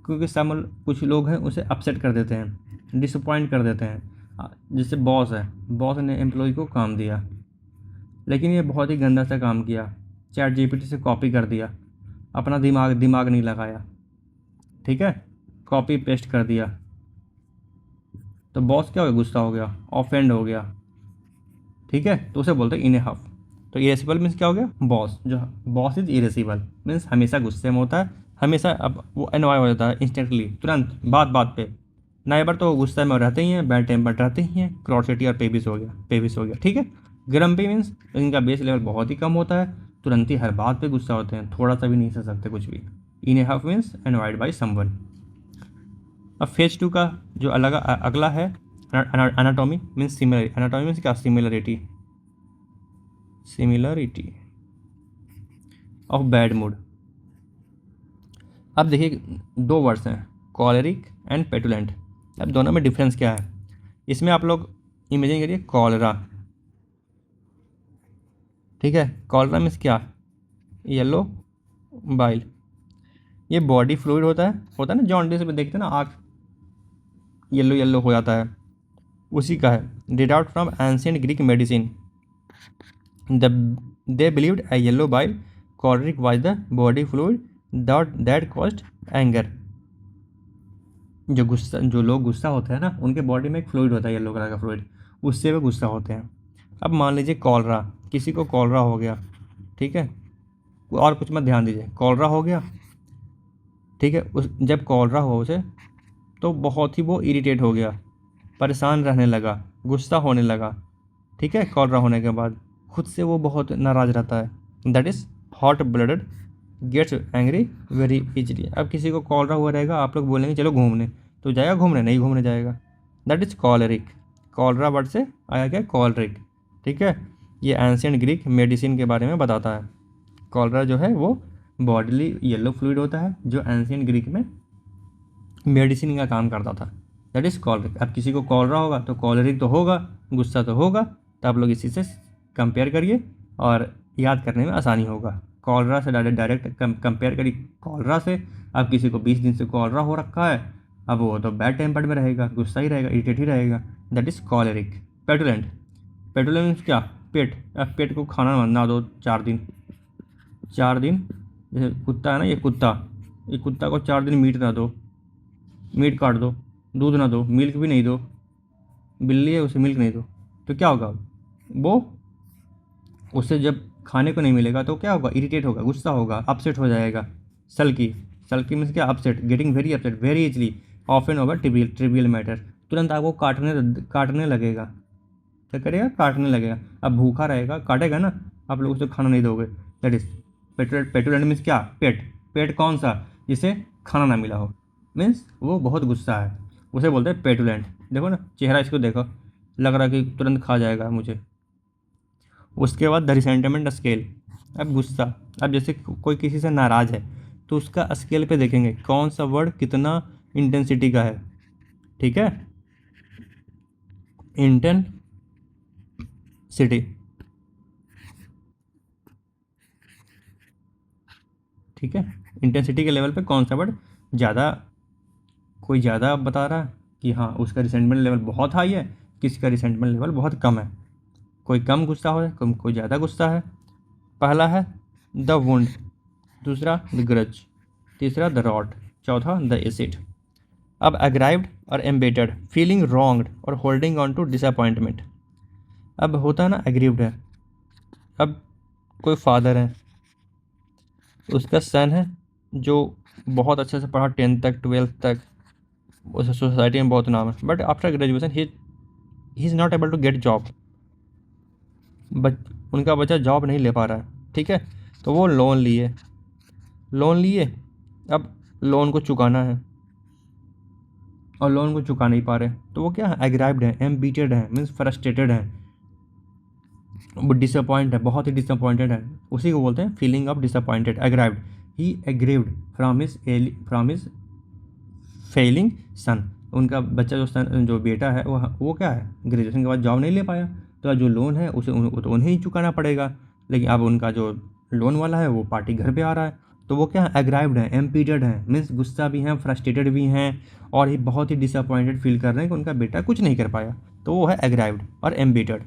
क्योंकि कुछ लोग हैं उसे अपसेट कर देते हैं, डिसअपॉइंट कर देते हैं। जैसे बॉस है, बॉस ने एम्प्लॉय को काम दिया लेकिन ये बहुत ही गंदा सा काम किया, चैट जीपीटी से कॉपी कर दिया, अपना दिमाग दिमाग नहीं लगाया, ठीक है, कॉपी पेस्ट कर दिया, तो बॉस क्या हो गया, गुस्सा हो गया, ऑफेंड हो गया। ठीक है, तो उसे बोलते हैं इन ए हफ। तो इरेसिबल मीन्स क्या हो गया, बॉस, जो बॉस इज इरेसिबल मीन्स हमेशा गुस्से में होता है, हमेशा, अब वो एनॉय हो जाता है इंस्टेंटली, तुरंत, बात बात पे। नाइबर तो गुस्से में रहते ही हैं, बैड टेम्पर रहते ही हैं, क्रॉडसेटी और पेविस हो गया, पेविस हो गया। ठीक है, ग्रम्पी मीन्स इनका बेस लेवल बहुत ही कम होता है, तुरंत ही हर बात पे गुस्सा होते हैं, थोड़ा सा भी नहीं सह सकते कुछ भी। In a huff means annoyed by someone. अब फेज 2 का जो अगला है anatomy means similar, anatomy means क्या, similarity, similarity of bad mood. अब देखिए दो वर्ड्स हैं, कॉलरिक एंड पेटुलेंट। अब दोनों में डिफरेंस क्या है, इसमें आप लोग इमेजिन करिए कॉलरा। ठीक है, कॉलरा मीन्स क्या, येलो बाइल, ये बॉडी फ्लूइड होता है ना, जॉन्डिस में देखते हैं ना, आँख येलो येलो हो जाता है, उसी का है। Derived from ancient Greek medicine, they believed a yellow bile choleric was the body fluid that caused anger। जो लोग गुस्सा होते हैं ना, उनके बॉडी में एक फ्लूइड होता है, येलो कलर का फ्लूइड, उससे वे गुस्सा होते हैं। अब मान लीजिए कॉलरा, किसी को कॉलरा हो गया, ठीक है, और कुछ मत ध्यान दीजिए, कॉलरा हो गया, ठीक है। उस जब कॉलरा हो उसे, तो बहुत ही वो इरिटेट हो गया, परेशान रहने लगा, गुस्सा होने लगा, ठीक है। कॉलरा होने के बाद खुद से वो बहुत नाराज़ रहता है, that is hot blooded gets angry very easily. अब किसी को कॉलरा हुआ रहेगा, आप लोग बोलेंगे चलो घूमने, तो जाएगा घूमने? नहीं घूमने जाएगा, दैट इज़ कॉलरिक। कॉलरा वर्ड से आया क्या? कॉलरिक, ठीक है। ये एंशियंट ग्रीक मेडिसिन के बारे में बताता है। कॉलरा जो है वो बॉडीली येलो फ्लूइड होता है, जो एंशियंट ग्रीक में मेडिसिन का काम करता था, दैट इज़ कॉलरिक। अब किसी को कॉलरा होगा तो कॉलरिक तो होगा, गुस्सा तो होगा, तो आप लोग इसी से कंपेयर करिए और याद करने में आसानी होगा। कॉलरा से डायरेक्ट कंपेयर करिए कॉलरा से। अब किसी को 20 दिन से कॉलरा हो रखा है, अब वो तो बैड टेम्पर्ड में रहेगा, गुस्सा ही रहेगा, इरिटेट ही रहेगा, दैट इज़ कॉलरिक। पेटुलेंट, पेटुलेंट मीन्स क्या? पेट। अब पेट को खाना ना दो 4 दिन, 4 दिन, जैसे कुत्ता है ना, ये कुत्ता को 4 दिन मीट ना दो, मीट काट दो, दूध ना दो, मिल्क भी नहीं दो, बिल्ली है उसे मिल्क नहीं दो, तो क्या होगा? वो, उससे जब खाने को नहीं मिलेगा तो क्या होगा? इरिटेट होगा, गुस्सा होगा, अपसेट हो जाएगा। सल्की, सल्की मीन्स क्या? Upset, getting very upset very easily, often over trivial matter, तुरंत आपको काटने लगेगा। क्या करेगा? काटने लगेगा। अब भूखा रहेगा, काटेगा ना, आप लोग उसे खाना नहीं दोगे, दैट इज पेटुलेंट मीन्स क्या? पेट। पेट कौन सा? जिसे खाना ना मिला हो, मीन्स वो बहुत गुस्सा है, उसे बोलते हैं पेटुलेंट। देखो ना चेहरा, इसको देखो, लग रहा है कि तुरंत खा जाएगा मुझे। उसके बाद द रिसेंटमेंट स्केल। अब गुस्सा, अब जैसे कोई किसी से नाराज़ है तो उसका स्केल पे देखेंगे कौन सा वर्ड कितना इंटेंसिटी का है, ठीक है, इंटेंसिटी, ठीक है। इंटेंसिटी के लेवल पे कौन सा वर्ड ज़्यादा, कोई ज़्यादा बता रहा है कि हाँ उसका रिसेंटमेंट लेवल बहुत हाई है, किसी का रिसेंटमेंट लेवल बहुत कम है, कोई कम गुस्सा हो है, कोई ज़्यादा गुस्सा है। पहला है द वुंड, दूसरा द ग्रज, तीसरा द रॉट, चौथा द एसिड। अब अग्राइव्ड और एम्बेटेड, फीलिंग रॉन्ग्ड और होल्डिंग ऑन टू डिसअपॉइंटमेंट। अब होता है ना एग्रीव्ड है, अब कोई फादर है, उसका सन है जो बहुत अच्छे से पढ़ा 10th तक 12th तक, उस सोसाइटी में बहुत नाम है, बट आफ्टर ग्रेजुएशन ही is not able to get job, उनका बच्चा जॉब नहीं ले पा रहा है, ठीक है। तो वो लोन लिए, अब लोन को चुकाना है और लोन को चुका नहीं पा रहे, तो वो क्या है? एग्राइव्ड है, एम्बीटेड है, मीन्स फ्रस्ट्रेटेड है, वो डिसअपॉइंट है, बहुत ही डिसअपॉइंटेड है, उसी को बोलते हैं feeling of disappointed, aggrieved. He aggrieved from his failing son, उनका बच्चा जो बेटा है वो क्या है? ग्रेजुएशन के बाद जॉब नहीं ले पाया, तो जो लोन है उसे तो उन्हें ही चुकाना पड़ेगा। लेकिन अब उनका जो लोन वाला है वो पार्टी घर पे आ रहा है, तो वो क्या है? एग्राइव्ड है, एम्पीटेड है, मीन्स गुस्सा भी हैं, फ्रस्ट्रेटेड भी हैं, और ही बहुत ही डिसअपॉइंटेड फील कर रहे हैं कि उनका बेटा कुछ नहीं कर पाया, तो वो है एग्राइव्ड और एम्बीटेड।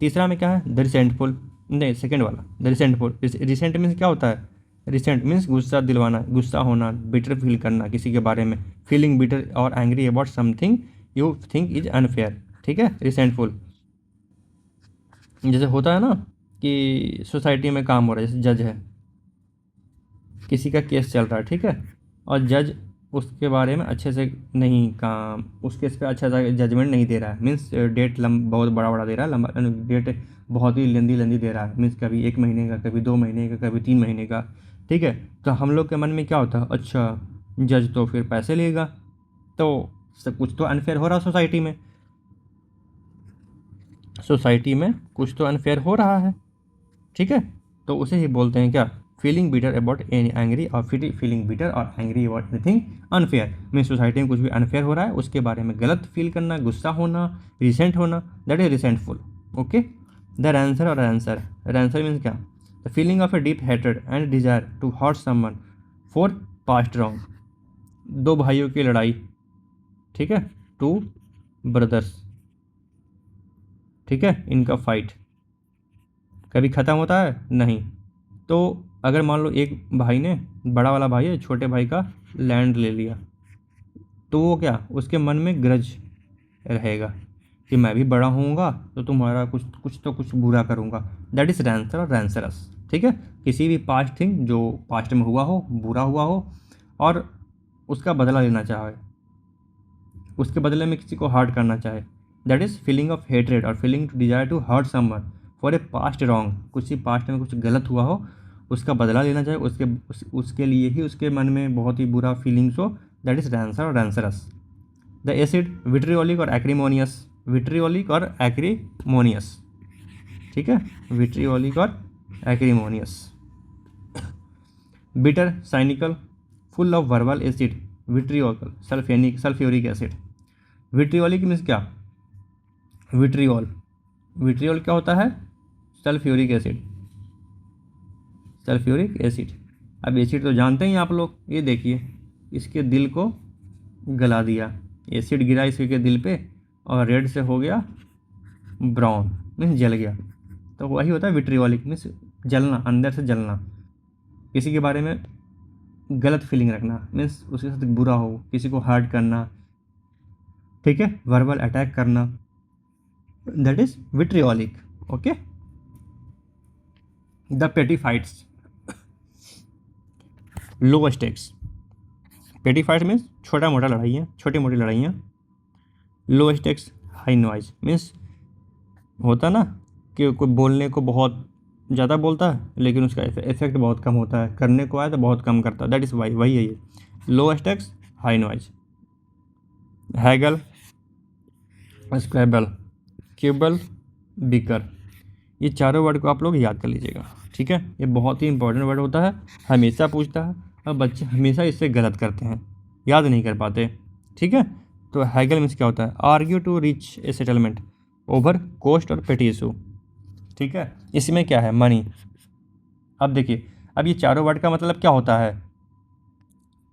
तीसरा में क्या है? द रिसेंटफुल, नहीं सेकेंड वाला द रिसेंटफुल। रिसेंट मीन्स क्या होता है? रिसेंट मीन्स गुस्सा दिलवाना, गुस्सा होना, बिटर फील करना किसी के बारे में, फीलिंग बिटर और angry about something you think is unfair, ठीक है। रिसेंटफुल जैसे होता है ना कि सोसाइटी में काम हो रहा है, जैसे जज है, किसी का केस चल रहा है, ठीक है, और जज उसके बारे में अच्छे से नहीं काम, उस केस पे अच्छा सा जजमेंट नहीं दे रहा है, मीन्स डेट बहुत बड़ा बड़ा दे रहा है, लंबा डेट बहुत ही लंदी दे रहा है, मीन्स कभी 1 महीने का, कभी 2 महीने का, कभी 3 महीने का, ठीक है। तो हम लोग के मन में क्या होता है? अच्छा जज तो फिर पैसे लेगा, तो सब कुछ तो अनफेयर हो रहा है सोसाइटी में कुछ तो अनफेयर हो रहा है, ठीक है। तो उसे ही बोलते हैं क्या? Feeling bitter about any angry, और फीलिंग बिटर और angry about anything unfair, mean society में कुछ भी अनफेयर हो रहा है उसके बारे में गलत फील करना, गुस्सा होना, रिसेंट होना, that is resentful, okay. The answer और आंसर मीन्स क्या? The feeling of a deep hatred and desire to hurt someone for past wrong. दो भाइयों की लड़ाई, ठीक है, टू ब्रदर्स, ठीक है, इनका फाइट कभी ख़त्म होता है? नहीं। तो अगर मान लो एक भाई ने, बड़ा वाला भाई है, छोटे भाई का लैंड ले लिया, तो वो क्या, उसके मन में ग्रज रहेगा कि मैं भी बड़ा होऊंगा तो तुम्हारा कुछ बुरा करूंगा। दैट इज रैंसर और रैंसरस। ठीक है, किसी भी पास्ट थिंग जो पास्ट में हुआ हो, बुरा हुआ हो, और उसका बदला लेना चाहे, उसके बदले में किसी को हर्ट करना चाहे। That is feeling of hatred और feeling to desire to hurt someone for a past wrong. कुछ ही पास्ट में कुछ गलत हुआ हो, उसका बदला लेना चाहे, उसके लिए ही उसके मन में बहुत ही बुरा फीलिंग्स हो। दैट इज रैंसर और रैंसरस। द एसिड विट्रियोलिक और एक्रीमोनियस, विट्रियोलिक और एक्रीमोनियस। ठीक है, विट्रियोलिक और acrimonious. Bitter, cynical, full of verbal acid, vitriolic, sulphuric acid. Vitriolic means क्या, विट्रियोल, विट्रियोल क्या होता है, सल्फ्यूरिक एसिड, सल्फ्यूरिक एसिड। अब एसिड तो जानते ही आप लोग, ये देखिए इसके दिल को गला दिया, एसिड गिरा इसके दिल पे और रेड से हो गया ब्राउन, मीन्स जल गया। तो वही होता है विट्रियोलिक, मीन्स जलना, अंदर से जलना, किसी के बारे में गलत फीलिंग रखना, मीन्स उसके साथ बुरा हो, किसी को हर्ट करना। ठीक है, वर्बल अटैक करना, that is vitriolic. Okay. The पेटी फाइट्स, लो स्टेक्स। पेटी फाइट मीन्स छोटा मोटा लड़ाइयाँ, छोटी मोटी लड़ाइयाँ। लो स्टेक्स हाई नॉइज मीन्स होता ना कि कोई बोलने को बहुत ज़्यादा बोलता है लेकिन उसका इफेक्ट बहुत कम होता है, करने को आए तो बहुत कम करता है। दैट इज़ वाई, वही है ये low stakes high noise. Haggle, squabble, quibble, bicker, ये चारों वर्ड को आप लोग याद कर लीजिएगा। ठीक है, ये बहुत ही इंपॉर्टेंट वर्ड होता है, हमेशा पूछता है और बच्चे हमेशा इससे गलत करते हैं, याद नहीं कर पाते। ठीक है, तो हैगल मीन्स क्या होता है, argue to reach a settlement over cost और पेटी इशू। ठीक है, इसमें क्या है, मनी। अब देखिए, अब ये चारों वर्ड का मतलब क्या होता है,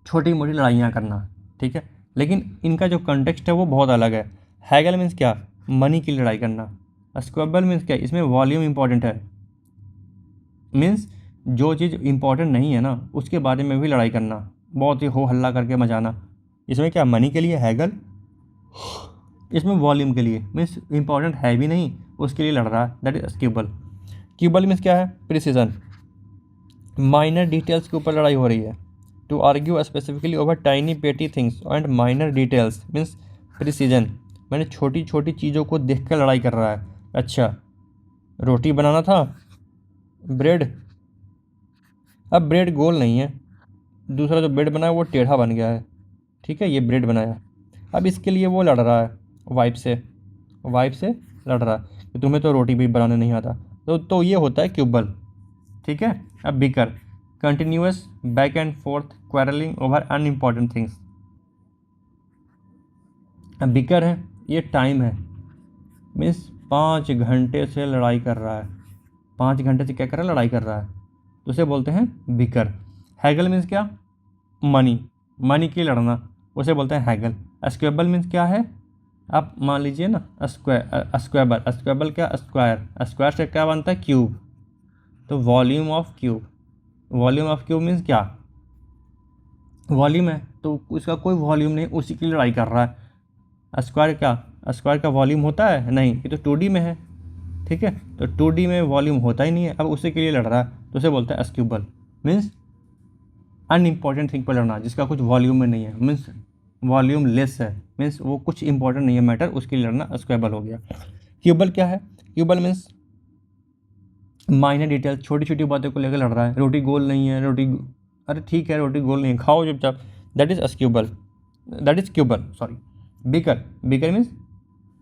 छोटी मोटी लड़ाइयाँ करना। ठीक है, लेकिन इनका जो कंटेक्स्ट है वो बहुत अलग है। हैगल मीन्स क्या, मनी की लड़ाई करना। स्क्वेबल मीन्स क्या, इसमें वॉल्यूम इंपॉर्टेंट है, मीन्स जो चीज़ इंपॉर्टेंट नहीं है ना उसके बारे में भी लड़ाई करना, बहुत ही हो हल्ला करके मचाना। इसमें क्या, मनी के लिए हैगल, इसमें वॉल्यूम के लिए, मीन्स इंपॉर्टेंट है भी नहीं उसके लिए लड़ रहा है, दैट इज क्यूबल। क्यूबल मीन्स क्या है, प्रिसीजन, माइनर डिटेल्स के ऊपर लड़ाई हो रही है। To argue specifically over tiny petty things and minor details means precision, मैंने छोटी छोटी चीज़ों को देख कर लड़ाई कर रहा है। अच्छा, रोटी बनाना था, ब्रेड, अब ब्रेड गोल नहीं है, दूसरा जो ब्रेड बनाया वो टेढ़ा बन गया है। ठीक है, ये ब्रेड बनाया, अब इसके लिए वो लड़ रहा है वाइफ से, वाइफ से लड़ रहा है कि तुम्हें तो रोटी भी बनाने नहीं आता। तो ये होता है क्यूबल। ठीक है, अब beaker, continuous back and fourth quarrelling over unimportant things. अब बिकर है, ये टाइम है, मीन्स 5 घंटे से लड़ाई कर रहा है, 5 घंटे से क्या कर रहा है, लड़ाई कर रहा है, तो उसे बोलते हैं बिकर। हैगल मीन्स क्या, मनी, मनी की लड़ना, उसे बोलते हैं हैगल। स्क्वेबल मीन्स क्या है, आप मान लीजिए ना स्क्वेबल, स्क्वेबल क्या, स्क्वायर, स्क्वायर से क्या बनता है, क्यूब, तो volume of cube, volume of cube means क्या, वॉल्यूम है तो उसका कोई वॉल्यूम नहीं, उसी की लड़ाई कर रहा है। स्क्वायर क्या, स्क्वायर का वॉल्यूम होता है नहीं, ये तो 2D में है। ठीक है, तो 2D में वॉल्यूम होता ही नहीं है, अब उसी के लिए लड़ रहा है तो उसे बोलते हैं स्क्यूबल। मीन्स अनइम्पॉर्टेंट थिंग पर लड़ना जिसका कुछ वॉल्यूम में नहीं है, मीन्स वॉल्यूम लेस है, मीन्स वो कुछ इंपॉर्टेंट नहीं है मैटर, उसके लिए लड़ना स्क्वेबल हो गया। क्यूबल क्या है, क्यूबल मीन्स माइनर डिटेल, छोटी छोटी बातों को लेकर लड़ रहा है, रोटी गोल नहीं है, रोटी, अरे ठीक है रोटी गोल नहीं है, खाओ चुपचाप, that is squabble, that is quibble, sorry. Bicker, bicker means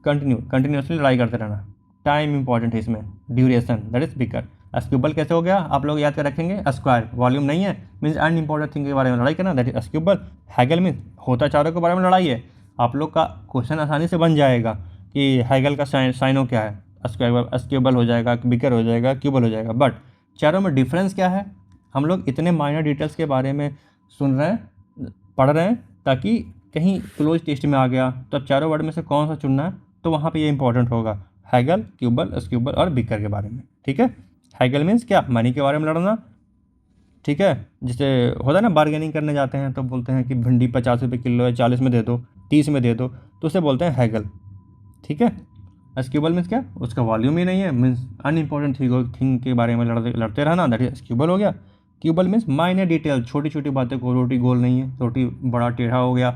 continuously लड़ाई करते रहना, टाइम इंपॉर्टेंट है इसमें, duration, that is bicker. Squabble कैसे हो गया, आप लोग याद कर रखेंगे, स्क्वायर वॉल्यूम नहीं है, मीन्स अनइम्पॉर्टेंट थिंग के बारे में लड़ाई करना, दैट इज स्क्यूबल। हैगल मीन्स होता चारों के बारे में लड़ाई है, आप लोग का क्वेश्चन आसानी से बन जाएगा कि हैगल का साइनो क्या है, स्क्यूबल हो जाएगा, बिकर हो जाएगा, क्यूबल हो जाएगा। बट चारों में डिफरेंस क्या है, हम लोग इतने माइनर डिटेल्स के बारे में सुन रहे हैं, पढ़ रहे हैं, ताकि कहीं क्लोज टेस्ट में आ गया तो अब चारों वर्ड में से कौन सा चुनना है, तो वहाँ पे ये इंपॉर्टेंट होगा, हैगल, क्यूबल, स्क्यूबल और बिकर के बारे में। ठीक है, हैगल मीन्स क्या, मनी के बारे में लड़ना, ठीक है। जैसे होता है ना, बार्गेनिंग करने जाते हैं तो बोलते हैं कि भिंडी 50 रुपये किलो है, 40 में दे दो, 30 में दे दो, तो उसे बोलते हैं हैगल। ठीक है। एस्क्यूबल मीन्स क्या, उसका वॉल्यूम ही नहीं है, मीन्स अनइम्पोर्टेंट थिंग के बारे में लड़ते रहना, दैट इज एस्क्यूबल हो गया। क्यूबल मीन्स माइनर डिटेल, छोटी छोटी बातें को, रोटी गोल नहीं है, रोटी बड़ा टेढ़ा हो गया,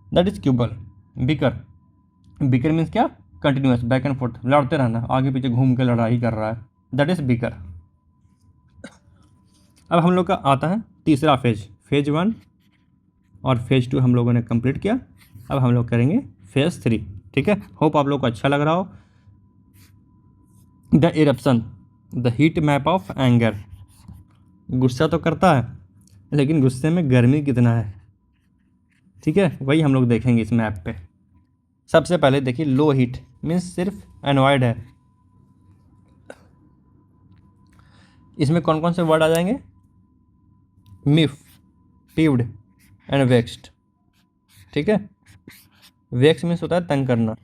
that is quibble. Bicker, bicker means क्या, कंटिन्यूस, बैक एंड फोर्थ, लड़ते रहना, आगे पीछे घूम के लड़ाई कर रहा है, दैट इज बिकर। अब हम लोग का आता है तीसरा फेज, फेज 1 और फेज 2 हम लोगों ने कंप्लीट किया। अब हम लोग करेंगे फेज 3। ठीक है, होप आप लोग को अच्छा लग रहा हो। The eruption, the heat map of anger. गुस्सा तो करता है, लेकिन गुस्से में गर्मी कितना है, ठीक है, वही हम लोग देखेंगे इस मैप पे। सबसे पहले देखिए, लो हीट मीन्स सिर्फ एनॉयड है। इसमें कौन कौन से वर्ड आ जाएंगे, मिफ, पीव्ड एंड वेक्स्ड। ठीक है, वेक्स मीन्स होता है तंग करना,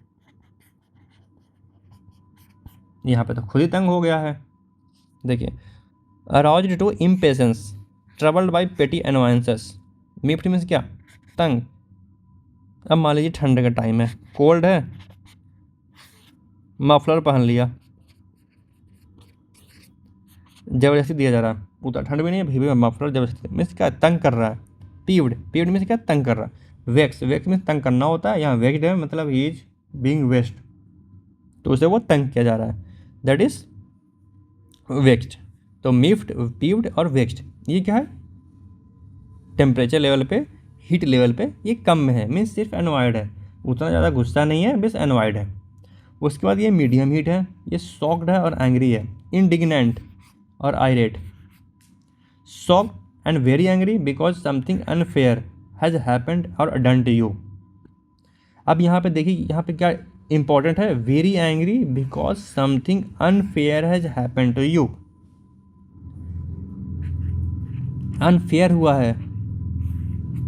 यहाँ पे तो खुद ही तंग हो गया है। देखिए, aroused to impatience, troubled by petty annoyances. मिफ्ड means क्या, तंग। अब मान लीजिए ठंड का टाइम है, कोल्ड है, मफलर पहन लिया, जबरदस्ती दिया जा रहा है, उतना ठंड भी नहीं है, फिर भी मफलर जबरदस्ती, मीन्स क्या, तंग कर रहा है। पीव्ड, पीव्ड मीन्स क्या, तंग कर रहा है। वेक्स, वेक्स मीन्स तंग करना होता है, यहाँ वेक्ड है मतलब ही इज बीइंग वेस्ट, तो उसे वो तंग किया जा रहा है, दैट इज वेक्स्ड। तो मिफ्ड, पीव्ड और वेक्स्ड, ये क्या है, टेम्परेचर लेवल पे, हीट लेवल पे ये कम में है, मीन्स सिर्फ एनवायर्ड है, उतना ज़्यादा गुस्सा नहीं है, बस एनवायर्ड है। उसके बाद ये मीडियम हीट है, ये शॉक्ड है और एंग्री है, इंडिग्नेंट और irate. Shocked and very angry because something unfair has happened और डन टू यू। अब यहाँ पे देखिए, यहाँ पे क्या इंपॉर्टेंट है, very angry because something unfair has happened to you. Unfair हुआ है,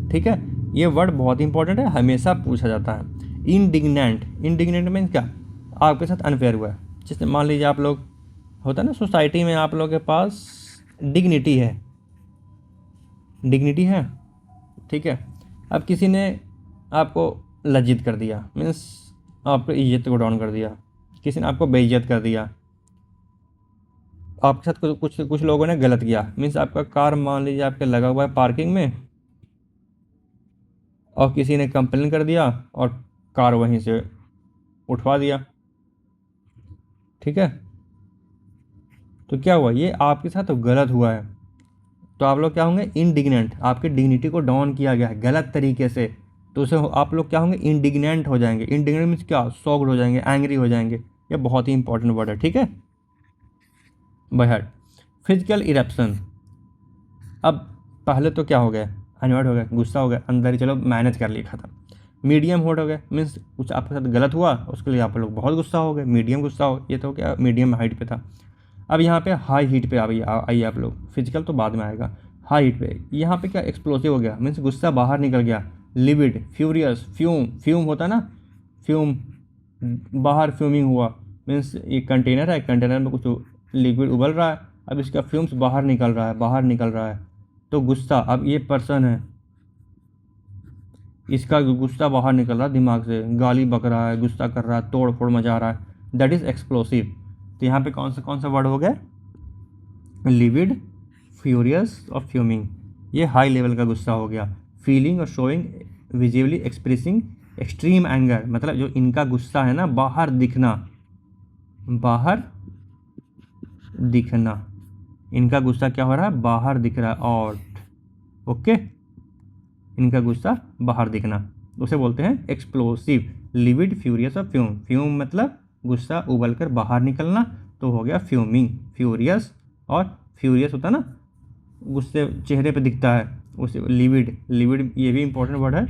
ठीक है, ये वर्ड बहुत इंपॉर्टेंट है, हमेशा पूछा जाता है। इंडिग्नेंट, इंडिग्नेंट मीन्स क्या, आपके साथ अनफेयर हुआ है। जैसे मान लीजिए आप लोग, होता है ना सोसाइटी में आप लोग के पास डिग्निटी है, डिग्निटी है, ठीक है, अब किसी ने आपको लज्जित कर दिया, मीन्स आपको इज्जत को डाउन कर दिया, किसी ने आपको बेइज्जत कर दिया, आपके साथ कुछ लोगों ने गलत किया, मीन्स आपका कार मान लीजिए आपके लगा हुआ है पार्किंग में, और किसी ने कंप्लेन कर दिया और कार वहीं से उठवा दिया, ठीक है, तो क्या हुआ, ये आपके साथ तो गलत हुआ है, तो आप लोग क्या होंगे, इंडिग्नेंट, आपकी डिग्निटी को डाउन किया गया है गलत तरीके से, तो उसे आप लोग क्या होंगे, इंडिग्नेंट हो जाएंगे। इंडिग्नेंट मीन्स क्या, शॉक्ड हो जाएंगे, एंग्री हो जाएंगे, ये बहुत ही इंपॉर्टेंट वर्ड है, ठीक है। बहट, फिजिकल इरप्शन। अब पहले तो क्या हो गया, अनवर्ड हो गया, गुस्सा हो गया, अंदर ही चलो मैनेज कर लिया, खत्म। मीडियम हॉट हो गया, मीन्स कुछ आपके साथ गलत हुआ, उसके लिए आप लोग बहुत गुस्सा हो गए, मीडियम गुस्सा हो, ये तो क्या मीडियम हाइट पे था। अब यहाँ पे हाई हीट पे आइए आप लोग, फिजिकल तो बाद में आएगा, हाई हीट पे यहाँ पे क्या एक्सप्लोसिव हो गया, मीन्स गुस्सा बाहर निकल गया, लिविड, फ्यूरियस, फ्यूम, फ्यूम होता ना, फ्यूम, बाहर फ्यूमिंग हुआ, मीन्स ये कंटेनर है, कंटेनर में कुछ लिक्विड उबल रहा है, अब इसका फ्यूम्स बाहर निकल रहा है, बाहर निकल रहा है, तो गुस्सा, अब ये पर्सन है, इसका गुस्सा बाहर निकल रहा है दिमाग से, गाली बक रहा है, गुस्सा कर रहा है, तोड़ फोड़ मचा रहा है, दैट इज़ एक्सप्लोसिव। तो यहाँ पे कौन सा वर्ड हो गया, लिविड, फ्यूरियस और फ्यूमिंग, ये हाई लेवल का गुस्सा हो गया। फीलिंग और showing visibly expressing extreme anger, मतलब जो इनका गुस्सा है ना, बाहर दिखना, बाहर दिखना, इनका गुस्सा क्या हो रहा है, बाहर दिख रहा है, और ओके, इनका गुस्सा बाहर दिखना, उसे बोलते हैं एक्सप्लोसिव। लिविड, फ्यूरियस और फ्यूम, फ्यूम मतलब गुस्सा उबल कर बाहर निकलना, तो हो गया फ्यूमिंग। फ्यूरियस, और फ्यूरियस होता ना गुस्से चेहरे पे दिखता है, उसे लिविड, लिविड ये भी इंपॉर्टेंट वर्ड है,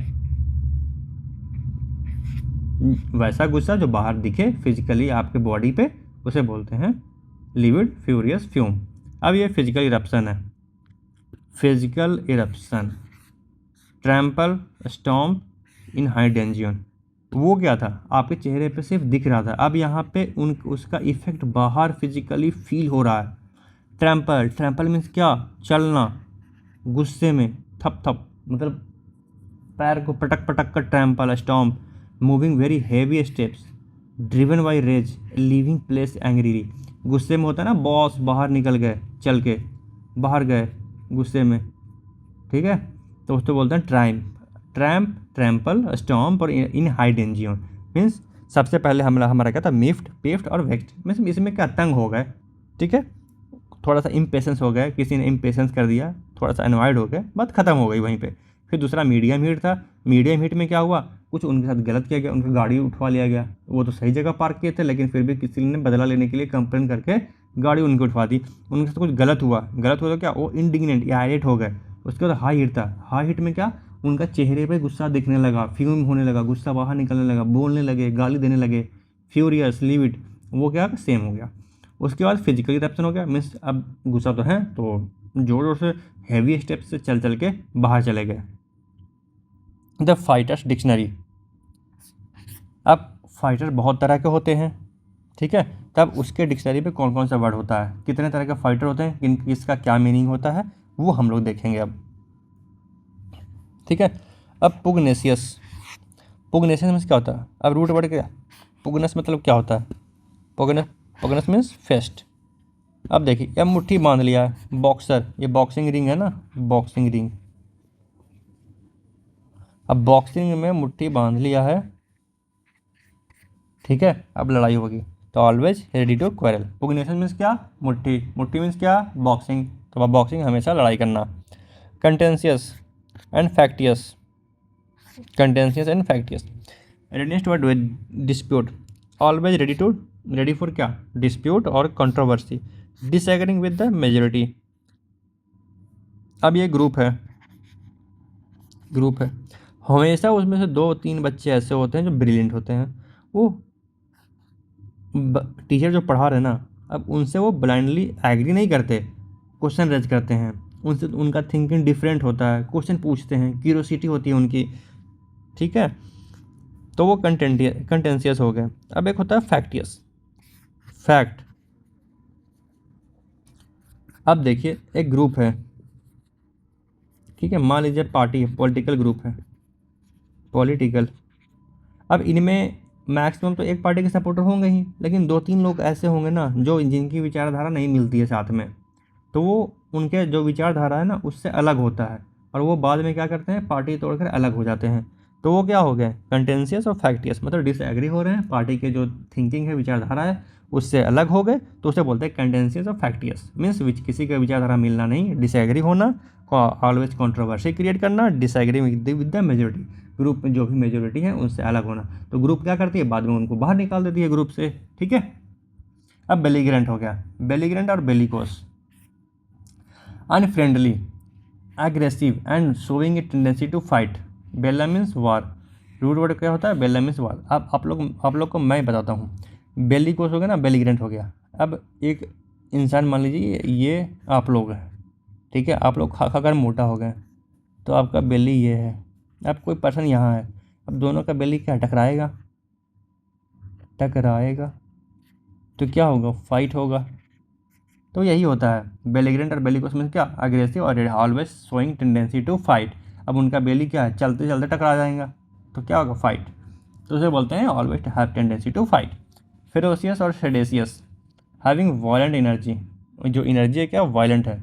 वैसा गुस्सा जो बाहर दिखे फिजिकली आपके बॉडी पे, उसे बोलते हैं लिविड, फ्यूरियस, फ्यूम। अब ये फिजिकल इरप्शन है, physical eruption, trample, stomp in high dudgeon, वो क्या था, आपके चेहरे पे सिर्फ दिख रहा था, अब यहाँ पे उसका इफेक्ट बाहर फिजिकली फील हो रहा है। ट्रैम्पल, ट्रैम्पल मीन्स क्या, चलना, गुस्से में, थप थप मतलब पैर को पटक पटक कर trample, stomp, moving very heavy steps, driven by rage, leaving place angrily. गुस्से में होता है ना, बॉस बाहर निकल गए, चल के बाहर गए गुस्से में, ठीक है, तो उसको बोलते हैं ट्रैम्प, ट्रैम्पल, स्टॉम्प और इन हाई डेंजियो। मीन्स सबसे पहले हमला हमारा क्या था, मिफ्ट, पिफ्ट और वेक्ट। मीन्स इसमें क्या, तंग हो गए, ठीक है, थोड़ा सा इम्पेशेंस हो गया, किसी ने इम्पेशेंस कर दिया, थोड़ा सा अनॉयड हो गए, बात खत्म हो गई वहीं पे। फिर दूसरा मीडियम हीट था। मीडियम हीट में क्या हुआ, कुछ उनके साथ गलत किया गया, उनकी गाड़ी उठवा लिया गया। वो तो सही जगह पार्क किए थे, लेकिन फिर भी किसी ने बदला लेने के लिए कंप्लेन करके गाड़ी उनकी उठवा दी। उनके साथ कुछ गलत हुआ तो क्या, वो इंडिग्नेंट या आयरेट हो गए। उसके बाद हाई हीट था। हाई हीट में क्या, उनका चेहरे पे गुस्सा दिखने लगा, फ्यूम होने लगा, गुस्सा बाहर निकलने लगा, बोलने लगे, गाली देने लगे, फ्यूरियस, लिव इट, वो क्या सेम हो गया। उसके बाद फिजिकल इरप्शन हो गया। मीन्स अब गुस्सा तो है तो जोर जोर से हैवी स्टेप से चल चल के बाहर चले गए। The fighters dictionary. अब फाइटर बहुत तरह के होते हैं, ठीक है, तब उसके डिक्शनरी पे कौन कौन सा वर्ड होता है, कितने तरह के फाइटर होते हैं, किसका क्या मीनिंग होता है, वो हम लोग देखेंगे अब, ठीक है। अब पुगनेसियस। पुगनेसियस मीन्स क्या होता है, अब रूट वर्ड क्या, पुगनस मतलब क्या होता है, पुगनस, पुगनस मीन्स फेस्ट। अब देखिए, अब मुट्ठी बांध लिया है, बॉक्सर, ये बॉक्सिंग रिंग है ना, बॉक्सिंग रिंग। अब बॉक्सिंग में मुट्ठी बांध लिया है, ठीक है, अब लड़ाई होगी, तो always ready to quarrel. Pugnacious means क्या, मुट्ठी, मुट्ठी मीन्स क्या, बॉक्सिंग, तो अब बॉक्सिंग हमेशा लड़ाई करना। Contentious and factious. Contentious and factious, readiness to dispute, always ready for क्या, डिस्प्यूट और controversy, disagreeing with the majority. अब ये ग्रुप है, हमेशा उसमें से 2-3 बच्चे ऐसे होते हैं जो ब्रिलियंट होते हैं। वो टीचर जो पढ़ा रहे ना, अब उनसे वो ब्लाइंडली एग्री नहीं करते, क्वेश्चन रेज करते हैं उनसे, उनका थिंकिंग डिफरेंट होता है, क्वेश्चन पूछते हैं, क्यूरियोसिटी होती है उनकी, ठीक है, तो वो कंटेंशियस हो गए। अब एक होता है फैक्टियस, फैक्ट। अब देखिए, एक ग्रुप है, ठीक है, मान लीजिए पार्टी, पॉलिटिकल ग्रुप है, पॉलिटिकल। अब इनमें मैक्सिमम तो एक पार्टी के सपोर्टर होंगे ही, लेकिन 2-3 लोग ऐसे होंगे ना जो जिनकी विचारधारा नहीं मिलती है साथ में, तो वो उनके जो विचारधारा है ना उससे अलग होता है, और वो बाद में क्या करते हैं, पार्टी तोड़कर अलग हो जाते हैं। तो वो क्या हो गए, कंटेंशियस और फैक्टियस, मतलब डिसएग्री हो रहे हैं, पार्टी के जो थिंकिंग है, विचारधारा है, उससे अलग हो गए, तो उसे बोलते हैं कंटेंशियस और फैक्टियस। मीन्स किसी का विचारधारा मिलना नहीं, डिसएग्री होना, ऑलवेज कंट्रोवर्सी क्रिएट करना, disagree with the majority, group में जो भी मेजोरिटी है उनसे अलग होना। तो ग्रुप क्या करती है, बाद में उनको बाहर निकाल देती है ग्रुप से, ठीक है। अब बेलीग्रेंट हो गया, बेलीग्रेंट और bellicose, unfriendly, aggressive and showing a tendency to fight. Bella means war, root word क्या होता है, बेला मीन्स वार। अब आप लोग को मैं बताता हूँ, बेलिकोस हो गया ना, बेलीग्रेंट हो गया। अब एक इंसान मान लीजिए ये आप लोग हैं, ठीक है, आप लोग खा खा कर मोटा हो गए, तो आपका बेली ये है, अब कोई पर्सन यहाँ है, अब दोनों का बेली क्या टकराएगा, तो क्या होगा, फाइट होगा। तो यही होता है बेलीग्रेंट और बेलिकोस में क्या, अग्रेसिव और always showing tendency to fight. अब उनका बेली क्या है, चलते चलते टकरा जाएगा, तो क्या होगा, फाइट, तो उसे बोलते हैं always have tendency to fight. Ferocious और सेडेसियस, हैविंग वायलेंट एनर्जी, जो एनर्जी है क्या, वायलेंट है,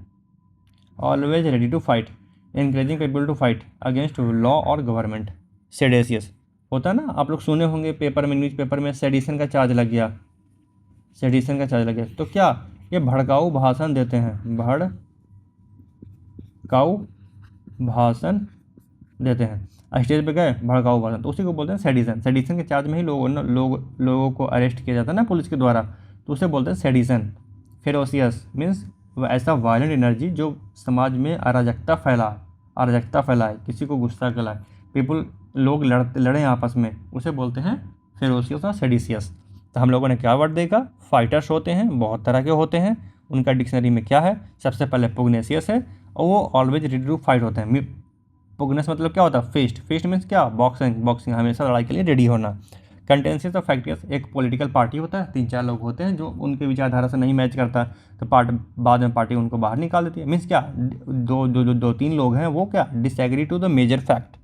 always ready to fight, encouraging people to fight against law और गवर्नमेंट। सेडेसियस होता है ना, आप लोग सुने होंगे पेपर में, न्यूज़पेपर में सेडिशन का चार्ज लग गया, सेडिशन का चार्ज लग गया, तो क्या, ये भड़काऊ भाषण देते हैं, भड़काऊ भाषण देते हैं, स्टेज पे गए भड़काऊ भाषण, तो उसी को बोलते हैं सेडिशन। सेडिशन के चार्ज में ही लोगों को अरेस्ट किया जाता है ना पुलिस के द्वारा, तो उसे बोलते हैं सेडिशन। फेरोसियस मीन्स ऐसा वायलेंट एनर्जी जो समाज में अराजकता फैलाए, किसी को गुस्सा कराए, लोग लड़ें आपस में, उसे बोलते हैं फेरोसियस और सेडिशियस। तो हम लोगों ने क्या वर्ड देखा, फाइटर्स होते हैं, बहुत तरह के होते हैं, उनका डिक्शनरी में क्या है, सबसे पहले पुगनेसियस है, और वो ऑलवेज रेडी टू फाइट होते हैं। पुगनेस मतलब क्या होता है, फेस्ट मीन्स क्या, बॉक्सिंग, हमेशा लड़ाई के लिए रेडी होना। कंटेंशियस और फैक्टियस, एक पॉलिटिकल पार्टी होता है, 3-4 लोग होते हैं जो उनके विचारधारा से नहीं मैच करता तो बाद में पार्टी उनको बाहर निकाल देती है। मीन्स क्या, दो तीन लोग हैं वो क्या disagree to the major fact,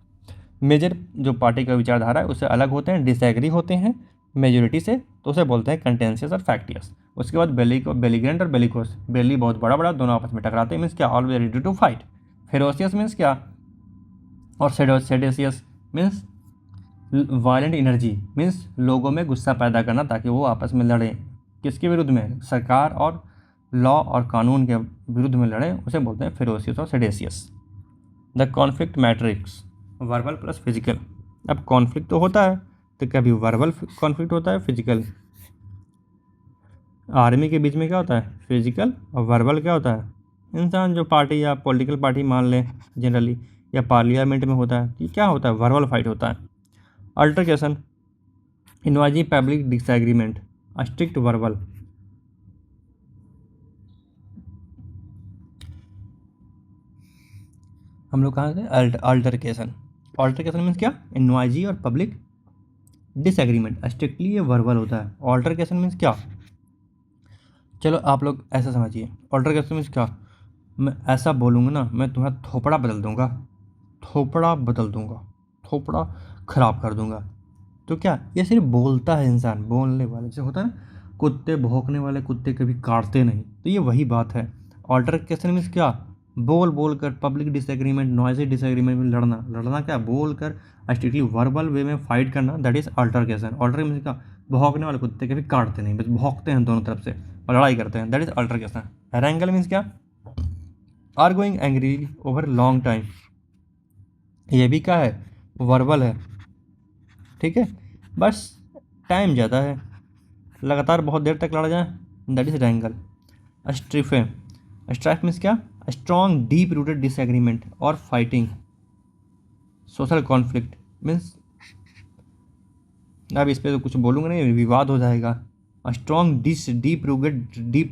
major जो पार्टी का विचारधारा है उससे अलग होते हैं, डिसएग्री होते हैं मेजोरिटी से, तो उसे बोलते हैं कंटेंशियस और फैक्टियस। उसके बाद बेलिग्रेंट और बेलिकोस, बेली बहुत बड़ा बड़ा, दोनों आपस में टकराते हैं, मीन्स क्या always ready to fight. Ferocious means क्या, और seditious means violent energy, means लोगों में गुस्सा पैदा करना ताकि वो आपस में लड़ें, किसके विरुद्ध में, सरकार और लॉ और कानून के विरुद्ध में लड़ें, उसे बोलते हैं फेरोसियस और seditious. The conflict matrix, verbal plus physical. अब कॉन्फ्लिक्ट तो होता है, तो कभी वर्बल कॉन्फ्लिक्ट होता है, फिजिकल। आर्मी के बीच में क्या होता है, फिजिकल, और वर्बल क्या होता है, इंसान जो पार्टी या पॉलिटिकल पार्टी मान लें जनरली, या पार्लियामेंट में होता है, ये क्या होता है, वर्बल फाइट होता है। Altercation, a noisy public disagreement, strict verbal. हम लोग कहाँ से, अल्टरकेशन। अल्टरकेशन मीन्स क्या, इन्वाइजी और पब्लिक डिसएग्रीमेंट, स्ट्रिक्टली ये वर्बल होता है। अल्टरकेशन मीन्स क्या, चलो आप लोग ऐसा समझिए, अल्टरकेशन मीन्स क्या, मैं ऐसा बोलूँगा ना, मैं तुम्हारा थोपड़ा बदल दूँगा, थोपड़ा खराब कर दूँगा। तो क्या, ये सिर्फ बोलता है इंसान, बोलने वाले से होता है ना, कुत्ते भौंकने वाले कुत्ते कभी काटते नहीं, तो ये वही बात है। अल्टरकेशन मीन्स क्या, बोल कर पब्लिक डिसएग्रीमेंट, नॉइजी डिसएग्रीमेंट में लड़ना क्या, बोल कर स्ट्रिक्टली वर्बल वे में फाइट करना, that is altercation. Altercation means क्या, भौंकने वाले कुत्ते कभी काटते नहीं, बस भौंकते हैं दोनों तरफ से और लड़ाई करते हैं, that is altercation. Wrangle means क्या, arguing angrily over long time, ये भी क्या है, वर्बल है, ठीक है, बस टाइम ज़्यादा है, लगातार बहुत देर तक लड़ जाए, that is wrangle. Strife, strife means क्या, स्ट्रॉन्ग डीप रूटेड डिसएग्रीमेंट और फाइटिंग, सोशल कॉन्फ्लिक्ट मीन्स, अब इस पर तो कुछ बोलूँगा नहीं, विवाद हो जाएगा। स्ट्रॉन्ग डीप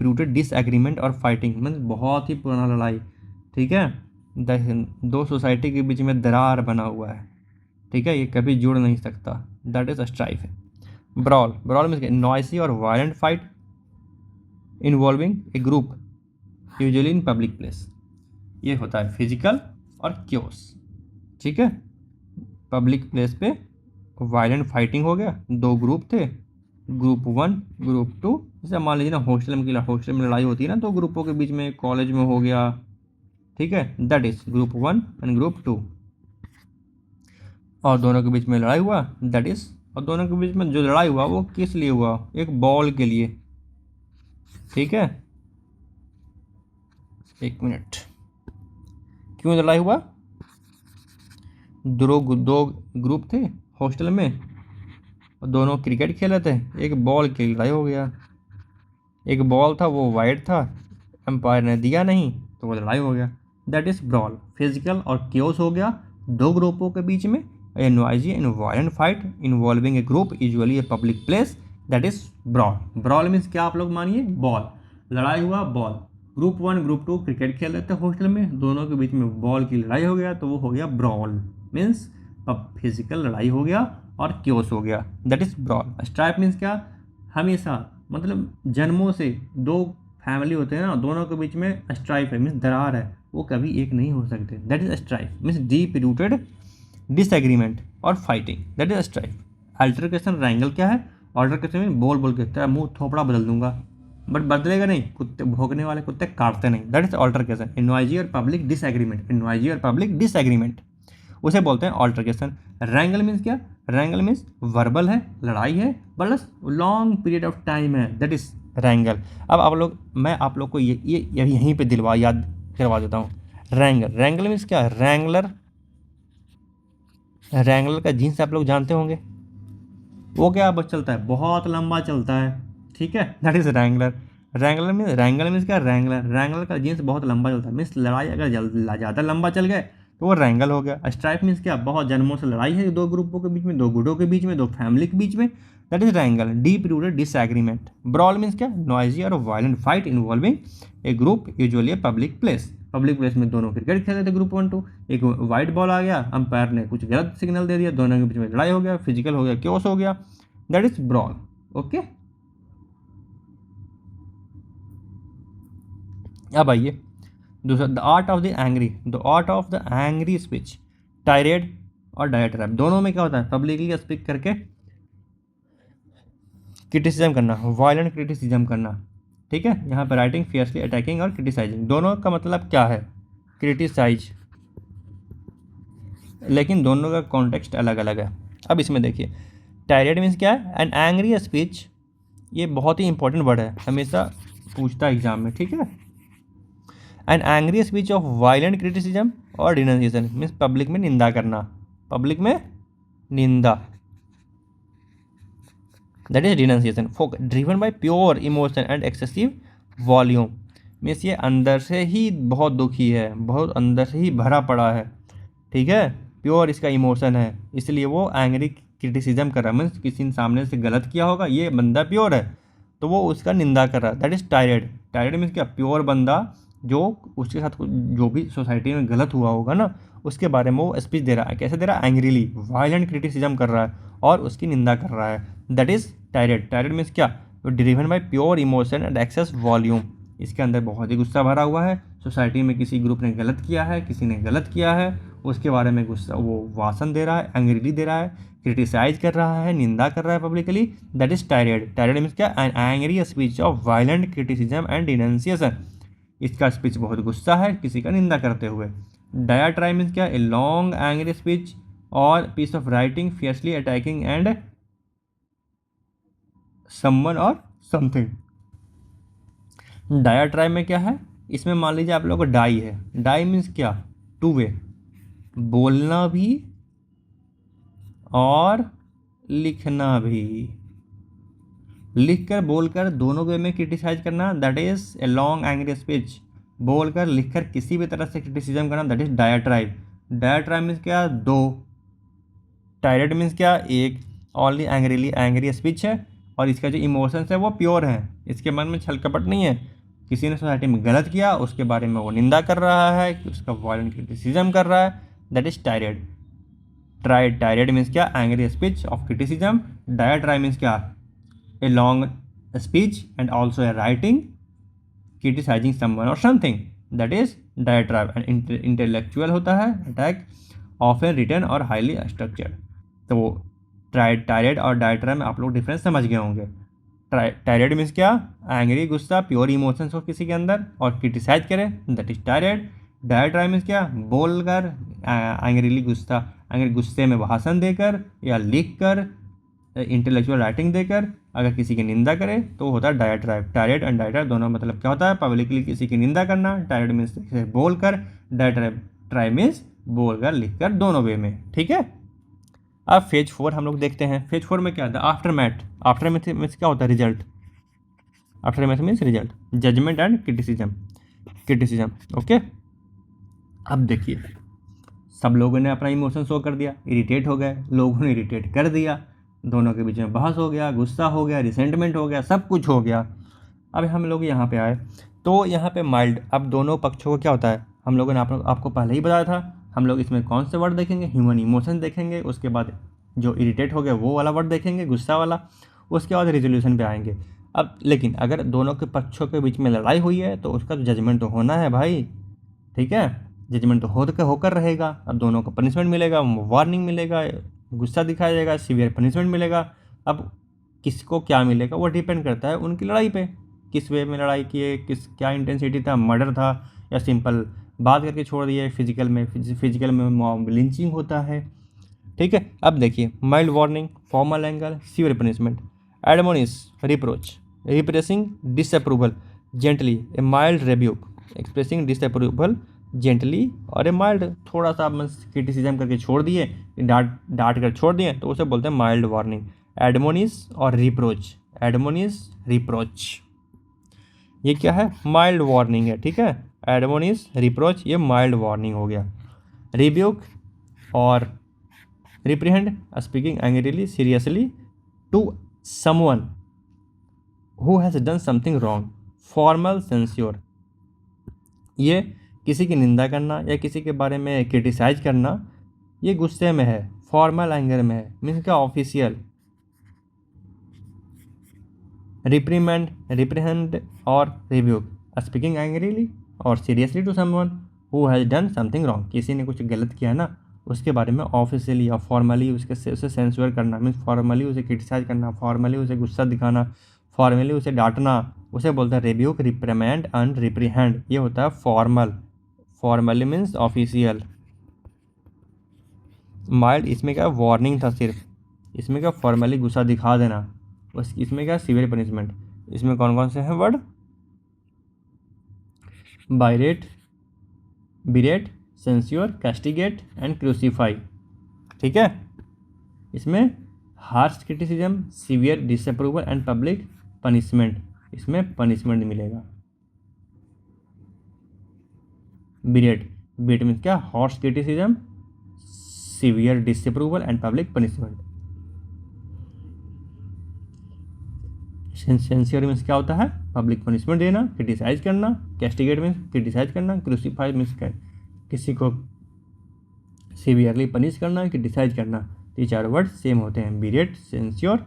रूटेड डिसएग्रीमेंट और फाइटिंग मीन्स बहुत ही पुराना लड़ाई, ठीक है, दो सोसाइटी के बीच में दरार बना हुआ है, ठीक है, ये कभी जुड़ नहीं सकता, दैट इज स्ट्राइफ है। ब्रॉल मीन्स नॉइसी और violent fight involving a group usually in public place, ये होता है फिजिकल और क्योस, ठीक है। पब्लिक प्लेस पे वायलेंट फाइटिंग हो गया, दो ग्रुप थे, ग्रुप 1 ग्रुप 2, जैसे मान लीजिए ना हॉस्टल में लड़ाई होती है ना, दो ग्रुपों के बीच में, कॉलेज में हो गया, ठीक है, that is group 1 and group 2, और दोनों के बीच में लड़ाई हुआ, दैट इज, और दोनों के बीच में जो लड़ाई हुआ वो किस लिए हुआ, एक बॉल के लिए, ठीक है, एक मिनट, क्यों लड़ाई हुआ, दो ग्रुप थे हॉस्टल में और दोनों क्रिकेट खेल रहे थे, एक बॉल की लड़ाई हो गया, एक बॉल था वो वाइड था, एम्पायर ने दिया नहीं तो वो लड़ाई हो गया, दैट इज ब्रॉल। फिजिकल और क्योस हो गया, दो ग्रुपों के बीच में, a noisy and violent fight involving a group usually a public place, that is brawl. Brawl means क्या, आप लोग मानिए बॉल, लड़ाई हुआ बॉल, ग्रुप 1 ग्रुप 2 क्रिकेट खेल रहे थे हॉस्टल में, दोनों के बीच में बॉल की लड़ाई हो गया तो वो हो गया ब्रॉल, मीन्स अब फिजिकल लड़ाई हो गया और क्योस हो गया, that is brawl. Stripe means क्या, हमेशा, मतलब जन्मों से दो फैमिली होते हैं ना, दोनों के बीच में स्ट्राइफ है, मीन्स दरार है, वो कभी एक नहीं हो सकते, that is strife, means deep rooted disagreement और fighting, that is strife. Altercation wrangle क्या है, अल्टरकेशन में बोल के तेरा मुंह थोपड़ा बदल दूंगा, बट बदलेगा नहीं, कुत्ते भौंकने वाले कुत्ते काटते नहीं, दैट इज अल्टरकेशन। इनवाइजी और पब्लिक डिसएग्रीमेंट, उसे बोलते हैं अल्टरकेशन। रैंगल मीन्स क्या, रैंगल मीन्स वर्बल है, लड़ाई है, plus long period of time है, दैट इज रैंगल। अब मैं आप लोग को ये यहीं पे याद करवा देता हूँ। रैंगल मीन्स क्या, रैंगलर का जीन्स आप लोग जानते होंगे, वो क्या बस चलता है, बहुत लंबा चलता है, ठीक है, दैट इज रैंगलर। रैंगल मीन्स क्या, रैंगलर का जीन्स बहुत लंबा चलता है, मीन्स लड़ाई अगर ज़्यादा लंबा चल गए तो वो रैंगल हो गया। स्ट्राइफ मीन्स क्या, बहुत जन्मों से लड़ाई है, दो ग्रुपों के बीच में, दो गुटों के बीच में, दो फैमिली के बीच में, that is रैंगल, deep rooted disagreement. Brawl means क्या, नॉइजी और violent fight involving a group usually a public place में दोनों क्रिकेट खेल रहे थे ग्रुप 1 2, एक वाइट बॉल आ गया, अंपायर ने कुछ गलत सिग्नल दे दिया, दोनों के बीच में लड़ाई हो गया, फिजिकल हो गया, क्योस हो गया, दैट इज ब्रॉल। ओके, अब आइए दूसरा, the art of the angry, the art of the angry speech, tired और डायट्राइब दोनों में क्या होता है, पब्लिकली स्पीक करके क्रिटिसिज्म करना, वायलेंट क्रिटिसिज्म करना। ठीक है, यहाँ पर राइटिंग फियर्सली, अटैकिंग और क्रिटिसाइजिंग, दोनों का मतलब क्या है, क्रिटिसाइज, लेकिन दोनों का कॉन्टेक्स्ट अलग अलग है। अब इसमें देखिए, टायरेड मीन्स क्या है, एन एंग्री स्पीच, ये बहुत ही इंपॉर्टेंट वर्ड है, हमेशा पूछता है एग्जाम में। ठीक है, N angry speech of violent criticism और डिनंसिएशन मीन्स पब्लिक में निंदा करना, पब्लिक में निंदा, that is denunciation. Folk driven by pure emotion and excessive volume means ये अंदर से ही बहुत दुखी है, बहुत अंदर से ही भरा पड़ा है। ठीक है, प्योर इसका इमोशन है, इसलिए वो एंग्री क्रिटिसिज्म कर रहा है, मीन्स किसी ने सामने से गलत किया होगा, ये बंदा प्योर है तो वो उसका निंदा कर रहा है, that is tirade. Tirade means क्या, प्योर बंदा जो उसके साथ जो भी सोसाइटी में गलत हुआ होगा ना, उसके बारे में वो स्पीच दे रहा है, कैसे दे रहा है, एंग्रीली, वायलेंट क्रिटिसिज्म कर रहा है और उसकी निंदा कर रहा है, that is tirade. Tirade means क्या, driven by pure emotion and excess volume, इसके अंदर बहुत ही गुस्सा भरा हुआ है, सोसाइटी में किसी ग्रुप ने गलत किया है, किसी ने गलत किया है, उसके बारे में गुस्सा, वो वासन दे रहा है, एंग्रीली दे रहा है, क्रिटिसाइज कर रहा है, निंदा कर रहा है publicly, that is tirade. Tirade means क्या, an angry speech of violent criticism and denunciation, इसका स्पीच बहुत गुस्सा है किसी का निंदा करते हुए। डायाट्राइब मीन्स क्या, ए लॉन्ग एंग्री स्पीच और piece of writing fiercely attacking and someone और समथिंग। डायाट्राइब में क्या है, इसमें मान लीजिए आप लोगों को डाई है, डाई मीन्स क्या, टू वे, बोलना भी और लिखना भी, लिखकर बोलकर दोनों वे में क्रिटिसाइज करना, that is a long angry speech, बोलकर लिखकर किसी भी तरह से क्रिटिसिज्म करना, दैट इज डायाट्राइब। डायाट्राइब मीन्स क्या, दो, टायरेड मीन्स क्या, एक, ओनली एंग्रीली, एंग्री स्पीच है और इसका जो इमोशंस है वो प्योर है, इसके मन में छल कपट नहीं है, किसी ने सोसाइटी में गलत किया उसके बारे में वो निंदा कर रहा है, उसका वायलेंट क्रिटिसिज्म कर रहा है, that is tirade. Tirade means क्या, angry speech of criticism. Diatribe means क्या, a long speech and also a writing criticising someone और something, that is diatribe. And intellectual होता है, अटैक ऑफन रिटन और highly structured. तो tirade और diatribe में आप लोग डिफरेंस समझ गए होंगे। टायरेड मीन्स क्या, एंग्री, गुस्सा, प्योर इमोशंस हो किसी के अंदर और क्रिटिसाइज करे, दैट इज टायरेड। डायट्राइब मीन्स क्या, बोलकर, एंग्रीली, गुस्से में भाषण देकर या लिख कर, इंटेलेक्चुअल राइटिंग देकर अगर किसी की निंदा करे तो होता है डायट्राइब। टायरेड एंड डायट्राइब दोनों मतलब क्या होता है, पब्लिकली किसी की निंदा करना, टायरेड मीन्स बोलकर, डायट्राइब मीन्स बोलकर लिखकर, दोनों वे में। ठीक है, अब फेज 4 हम लोग देखते हैं। फेज 4 में क्या था, aftermath. Aftermath means क्या होता है, result. Aftermath means result, judgement and criticism. Okay, अब देखिए, सब लोगों ने अपना इमोशन शो कर दिया, इरिटेट हो गए, लोगों ने इरिटेट कर दिया, दोनों के बीच में बहस हो गया, गुस्सा हो गया, रिसेंटमेंट हो गया, सब कुछ हो गया। अब हम लोग यहाँ पे आए तो यहाँ पे माइल्ड, अब दोनों पक्षों को क्या होता है, हम लोगों ने आपको पहले ही बताया था, हम लोग इसमें कौन से वर्ड देखेंगे, ह्यूमन इमोशन देखेंगे, उसके बाद जो इरिटेट हो गया वो वाला वर्ड देखेंगे, गुस्सा वाला, उसके बाद रिजोल्यूशन पे आएंगे। अब लेकिन अगर दोनों के पक्षों के बीच में लड़ाई हुई है तो उसका जजमेंट तो होना है भाई। ठीक है, जजमेंट तो होकर रहेगा। अब दोनों को पनिशमेंट मिलेगा, वार्निंग मिलेगा, गुस्सा दिखाया जाएगा, सीवियर पनिशमेंट मिलेगा। अब किसको क्या मिलेगा वो डिपेंड करता है उनकी लड़ाई पे, किस वे में लड़ाई किए, क्या इंटेंसिटी था, मर्डर था या सिंपल बात करके छोड़ दिए, फिजिकल में मॉब लिंचिंग होता है। ठीक है, अब देखिए, mild warning, formal angle, severe punishment, admonish, reproach, expressing disapproval, gently, a mild rebuke, expressing disapproval gently, और ए माइल्ड, थोड़ा सा आप क्रिटिसिज्म करके छोड़ दिए, डांट कर छोड़ दिए तो उसे बोलते हैं माइल्ड वार्निंग। एडमोनिश और रिप्रोच, एडमोनिश, रिप्रोच, ये क्या है, माइल्ड वार्निंग है। ठीक है, एडमोनिश, रिप्रोच, ये माइल्ड वार्निंग हो गया। रिब्यूक और reprehend, speaking angrily, seriously to someone who has done something wrong. Formal censure, ये किसी की निंदा करना या किसी के बारे में क्रिटिसाइज करना, ये गुस्से में है, फॉर्मल एंगर में है, मीन्स क्या, ऑफिशियल। रिप्रीमेंड, रिप्रीहेंड और रिब्यूक, स्पीकिंग एंग्रीली और seriously to someone who has done something wrong, किसी ने कुछ गलत किया है ना, उसके बारे में ऑफिशियली या फॉर्मली उसे सेंसर करना, मीन्स फॉर्मली उसे क्रिटिसाइज करना, फॉर्मली उसे गुस्सा दिखाना, फॉर्मली उसे डांटना, उसे बोलता है रिब्यूक, रिप्रीमेंड एंड रिप्रीहेंड। ये होता है formal, formally means official. Mild इसमें क्या वार्निंग था सिर्फ, इसमें क्या फॉर्मली गुस्सा दिखा देना, बस। इसमें क्या सीवियर पनिशमेंट। इसमें कौन कौन से हैं word, berate, berate, censure, castigate and crucify, ठीक है। इसमें harsh criticism, severe disapproval and public punishment, इसमें पनिशमेंट मिलेगा। बिरेट, बिरेट मीन्स क्या harsh criticism, severe disapproval and public punishment. Censure means क्या होता है, पब्लिक पनिशमेंट देना, क्रिटिसाइज करना। कैस्टिगेट मीन्स क्रिटिसाइज करना। क्रूसीफाई मीन्स किसी को सीवियरली पनिश करना, क्रिटिसाइज करना। ये चार वर्ड सेम होते हैं, बिरेट, सेंस्योर,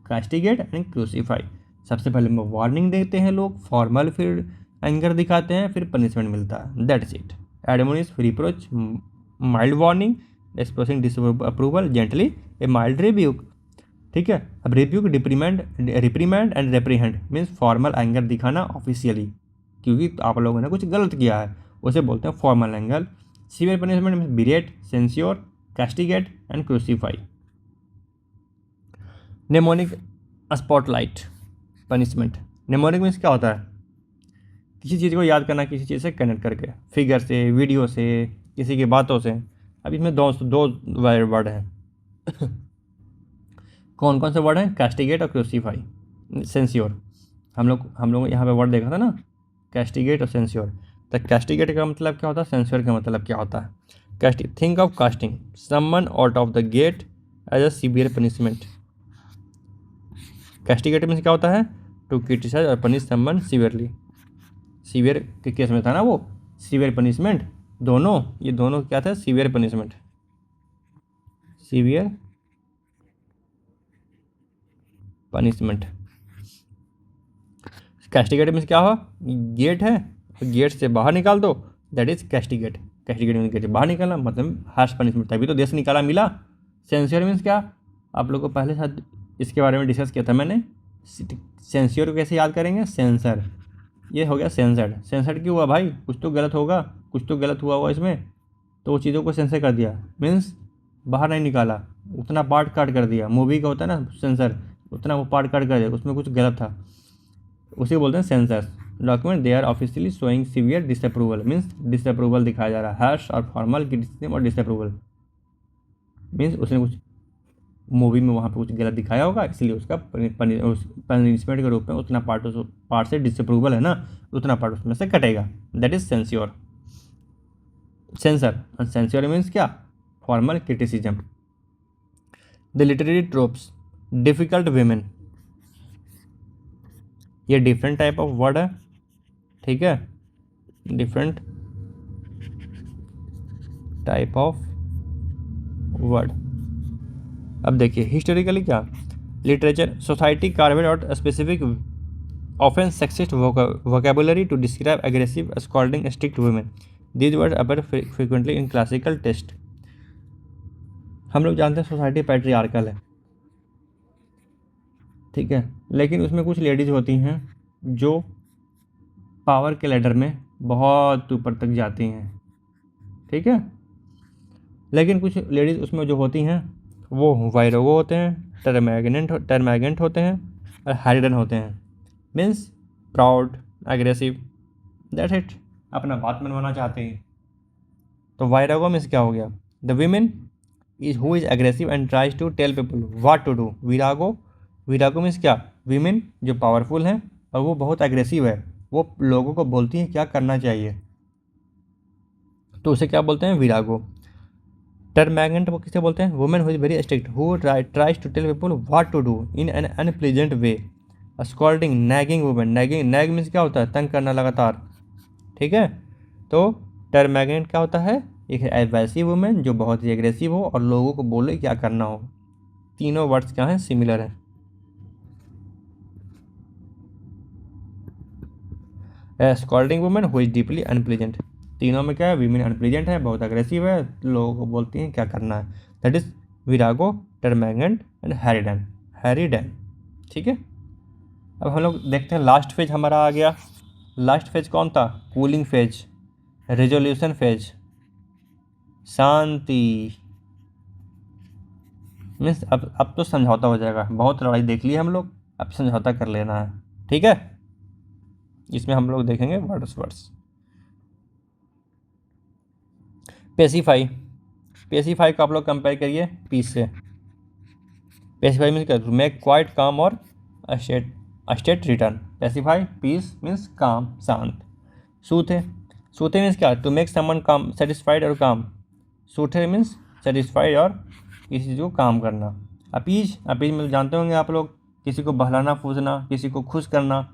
कैस्टिगेट एंड क्रूसीफाई। सबसे पहले वार्निंग देते हैं लोग, फॉर्मल, फिर एंगर दिखाते हैं, फिर पनिशमेंट मिलता है, that's it. Admonish, reproach, mild warning, expressing disapproval, gently, a mild rebuke, ठीक है। अब rebuke, reprimand and reprehend means formal anger दिखाना ऑफिशियली, क्योंकि आप लोगों ने कुछ गलत किया है, उसे बोलते हैं formal anger. Severe punishment means berate, censure, castigate and crucify. Mnemonic spotlight punishment. Mnemonic means क्या होता है, किसी चीज़ को याद करना, किसी चीज़ से कनेक्ट करके, फिगर से, वीडियो से, किसी की बातों से। अब इसमें दो वर्ड हैं कौन कौन से वर्ड हैं, कैस्टिगेट और क्रूसीफाई, सेंस्योर। हम लोग यहाँ पे वर्ड देखा था ना, कैस्टिगेट और सेंस्योर। तो कैस्टिगेट का मतलब क्या होता है, सेंस्योर का मतलब क्या होता है। Think of casting someone out of the gate as a severe punishment. Castigate means क्या होता है, टू क्रिटिसाइज और पनिश समवन सीवियरली। सीवियर के केस में था ना वो, सीवियर पनिशमेंट, दोनों, ये दोनों क्या था, severe punishment, severe punishment. Castigate means क्या हुआ, गेट है, गेट से बाहर निकाल दो, that is castigate. Castigate means gate से बाहर निकालना, मतलब हार्श पनिशमेंट, तभी तो देश निकाला मिला। सेंस्योर मीन्स क्या, आप लोगों को पहले साथ इसके बारे में डिस्कस किया था मैंने। सेंस्योर को कैसे याद करेंगे, सेंसर, ये हो गया सेंसर्ड। सेंसर्ड क्यों हुआ भाई, कुछ तो गलत होगा, कुछ तो गलत हुआ होगा इसमें, तो वो चीज़ों को सेंसर कर दिया, मीन्स बाहर नहीं निकाला, उतना पार्ट काट कर दिया। मूवी का होता है ना सेंसर, उतना वो पार्ट काट कर दिया, उसमें कुछ गलत था, उसे बोलते हैं censures. Document they are officially showing severe disapproval, means disapproval दिखाया जा रहा है, हर्ष और फॉर्मल क्रिटिसिज्म और डिसअप्रूवल मीन्स उसने कुछ मूवी में वहाँ पे कुछ गलत दिखाया होगा, इसलिए उसका पनिशमेंट के रूप में उतना पार्ट से डिसअप्रूवल है ना, उतना पार्ट उसमें से कटेगा, that is censure, censor. Censure means क्या, formal criticism. The literary tropes, difficult women, ये डिफरेंट टाइप ऑफ वर्ड है, ठीक है, डिफरेंट टाइप ऑफ वर्ड। अब देखिए हिस्टोरिकली क्या, literature, society carved out specific often sexist vocabulary to describe aggressive scolding strict women, these word appear frequently in classical text. हम लोग जानते हैं सोसाइटी पैट्रियार्कल है, ठीक है, लेकिन उसमें कुछ लेडीज़ होती हैं जो पावर के लेडर में बहुत ऊपर तक जाती हैं, ठीक है, लेकिन कुछ लेडीज़ उसमें जो होती हैं वो वायरोगो होते हैं, टर्मैगेंट होते हैं और हाइडन होते हैं, means proud, aggressive, that's it, अपना बात मनवाना चाहते हैं। तो वायरोगो मीन्स क्या हो गया, the women is who is aggressive and tries to tell people what to do. Virago means क्या, वीमेन जो पावरफुल हैं और वो बहुत एग्रेसिव है, वो लोगों को बोलती हैं क्या करना चाहिए, तो उसे क्या बोलते हैं, विरागो। टर्मैगेंट वो किसे बोलते हैं, women who is very strict, who tries to tell people what to do in an unpleasant way. Scolding, nagging women, nag means क्या होता है, तंग करना लगातार, ठीक है। तो टर्मैगेंट क्या होता है, एक वैसी वुमेन जो बहुत ही एग्रेसिव हो और लोगों को बोले क्या करना हो। तीनों वर्ड्स क्या हैं, सिमिलर हैं। Scolding women who is deeply unpleasant. तीनों में क्या है, वीमेन अनप्लीजेंट है, बहुत अग्रेसिव है, लोगों को बोलती हैं क्या करना है। That is virago, termagant and harridan. ठीक है, अब हम लोग देखते हैं लास्ट फेज हमारा आ गया। लास्ट फेज कौन था, कूलिंग फेज, रेजोल्यूशन फेज, शांति। मीन्स अब तो समझौता हो जाएगा, बहुत लड़ाई देख ली हम लोग, अब समझौता कर लेना है। ठीक है, इसमें हम लोग देखेंगे वर्ड्स। पेसिफाई, पेसिफाई को आप लोग कंपेयर करिए पीस से। पेसिफाई मीन्स क्या, टू मेक क्वाइट काम और state return. Pacify peace means calm, शांत। सूथे, सूथे मीन्स क्या, to make someone calm, satisfied और काम। सूथे मीन्स सेटिस्फाइड और किसी चीज़ को काम करना। अपीज, अपीज में जानते होंगे आप लोग, किसी को बहलाना फूसना, किसी को खुश करना,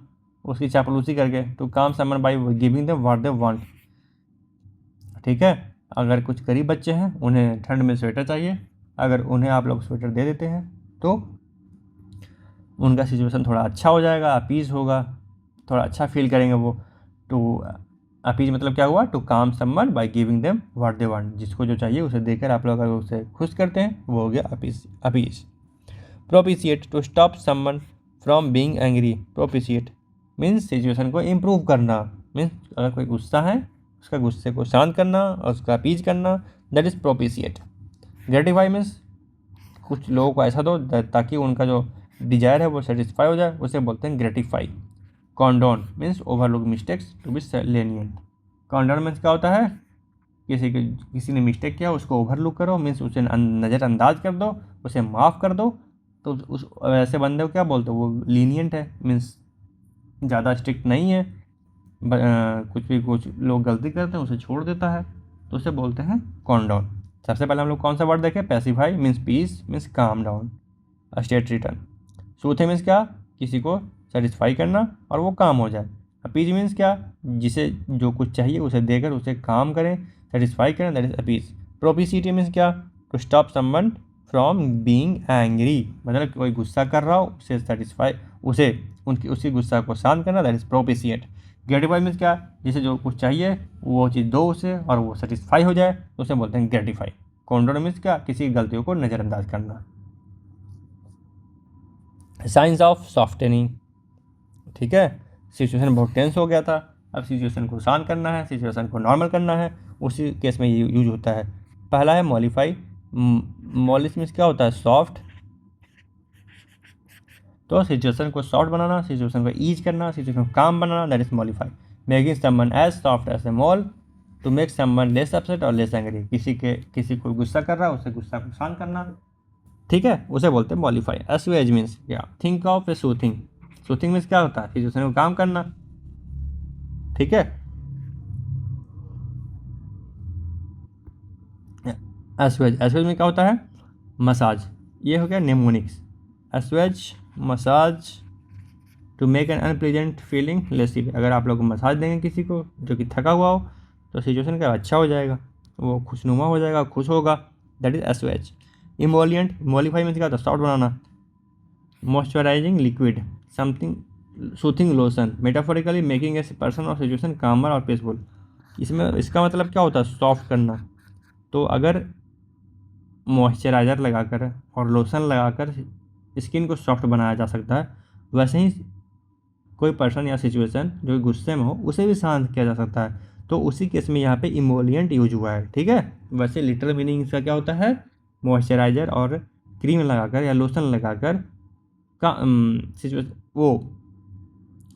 उसकी चापलूसी करके। टू काम someone by giving them what they want. ठीक है, अगर कुछ गरीब बच्चे हैं, उन्हें ठंड में स्वेटर चाहिए, अगर उन्हें आप लोग स्वेटर दे देते हैं तो उनका सिचुएशन थोड़ा अच्छा हो जाएगा, अपीज होगा, थोड़ा अच्छा फील करेंगे वो। टू अपीज मतलब क्या हुआ, टू काम someone by giving them what they want. जिसको जो चाहिए उसे देकर आप लोग अगर उसे खुश करते हैं, वो हो गया appease. Propitiate, to stop someone from being angry. Propitiate means situation को इम्प्रूव करना। मीन्स अगर कोई गुस्सा है, उसका गुस्से को शांत करना और उसका अपीज करना, दैट इज प्रोपिशिएट। ग्रेटिफाई मीन्स कुछ लोगों को ऐसा दो ताकि उनका जो डिजायर है वो सेटिस्फाई हो जाए, उसे बोलते हैं gratify. Condone means overlook mistakes to be lenient. Condone means क्या होता है, किसी ने मिस्टेक किया उसको ओवरलुक करो, मीन्स उसे नज़रअंदाज कर दो, उसे माफ़ कर दो। तो उस ऐसे बंदे को क्या बोलते हो, वो लीनियंट है, मीन्स ज़्यादा स्ट्रिक्ट नहीं है, कुछ लोग गलती करते हैं उसे छोड़ देता है, तो उसे बोलते हैं कॉन्डोन। सबसे पहले हम लोग कौन सा वर्ड देखें, pacify means peace means calm down, state return. Soothe means क्या, किसी को सेटिस्फाई करना और वो काम हो जाए। अपीज मीन्स क्या, जिसे जो कुछ चाहिए उसे देकर उसे काम करें, सेटिस्फाई करें, that is appease. Propitiate means क्या, to stop someone from being angry, मतलब कोई गुस्सा कर रहा हो उसे सेटिस्फाई, उसे उसी गुस्सा को शांत करना, दैट इज प्रोपिशिएट। ग्रेटिफाई मीन्स क्या, जिसे जो कुछ चाहिए वो चीज़ दो उसे और वो सेटिस्फाई हो जाए, तो उसे बोलते हैं ग्रेटिफाई। कॉन्डोन मीन्स क्या, किसी गलतियों को नज़रअंदाज करना। Science of softening. ठीक है, सिचुएशन बहुत टेंस हो गया था, अब सिचुएशन को शांत करना है, सिचुएशन को नॉर्मल करना है, उसी केस में ये यूज होता है। पहला है मॉलिफाई। मॉलिश मीन्स क्या होता है, सॉफ्ट। तो सिचुएशन को सॉफ्ट बनाना, सिचुएशन को ईज करना, सिचुएशन को काम बनाना, that is mollify. Making someone as soft as a mall to make someone less upset और लेस एंग्री। किसी को गुस्सा कर रहा है, उसे गुस्सा को शांत करना, ठीक है, उसे बोलते हैं मॉलिफाई। एसवेज मीन्स क्या, think of A soothing. Soothing means क्या होता है, सिचुएशन को काम करना। ठीक है, एसवेज में क्या होता है, मसाज। ये हो गया mnemonics. Assuage massage, to make an unpleasant feeling less serious. अगर आप लोग मसाज देंगे किसी को जो कि थका हुआ हो, तो सिचुएशन का अच्छा हो जाएगा, वो खुशनुमा हो जाएगा, खुश होगा, दैट इज एसवेज। इमोलियंट, मॉलिफाई में क्या होता है, soft banana. Moisturising liquid, something soothing lotion, metaphorically making a person और सिचुएशन कामर और पीसफुल। इसमें इसका मतलब क्या होता है, सॉफ्ट करना। तो अगर मॉइस्चराइज़र लगाकर और लोशन लगाकर स्किन को सॉफ्ट बनाया जा सकता है, वैसे ही कोई पर्सन या सिचुएशन जो गुस्से में हो उसे भी शांत किया जा सकता है। तो उसी केस में यहाँ पे इमोलियंट यूज हुआ है। ठीक है, वैसे लिटरल मीनिंग इसका क्या होता है, मॉइस्चराइज़र और क्रीम लगाकर या लोशन लगाकर का सिचुएशन वो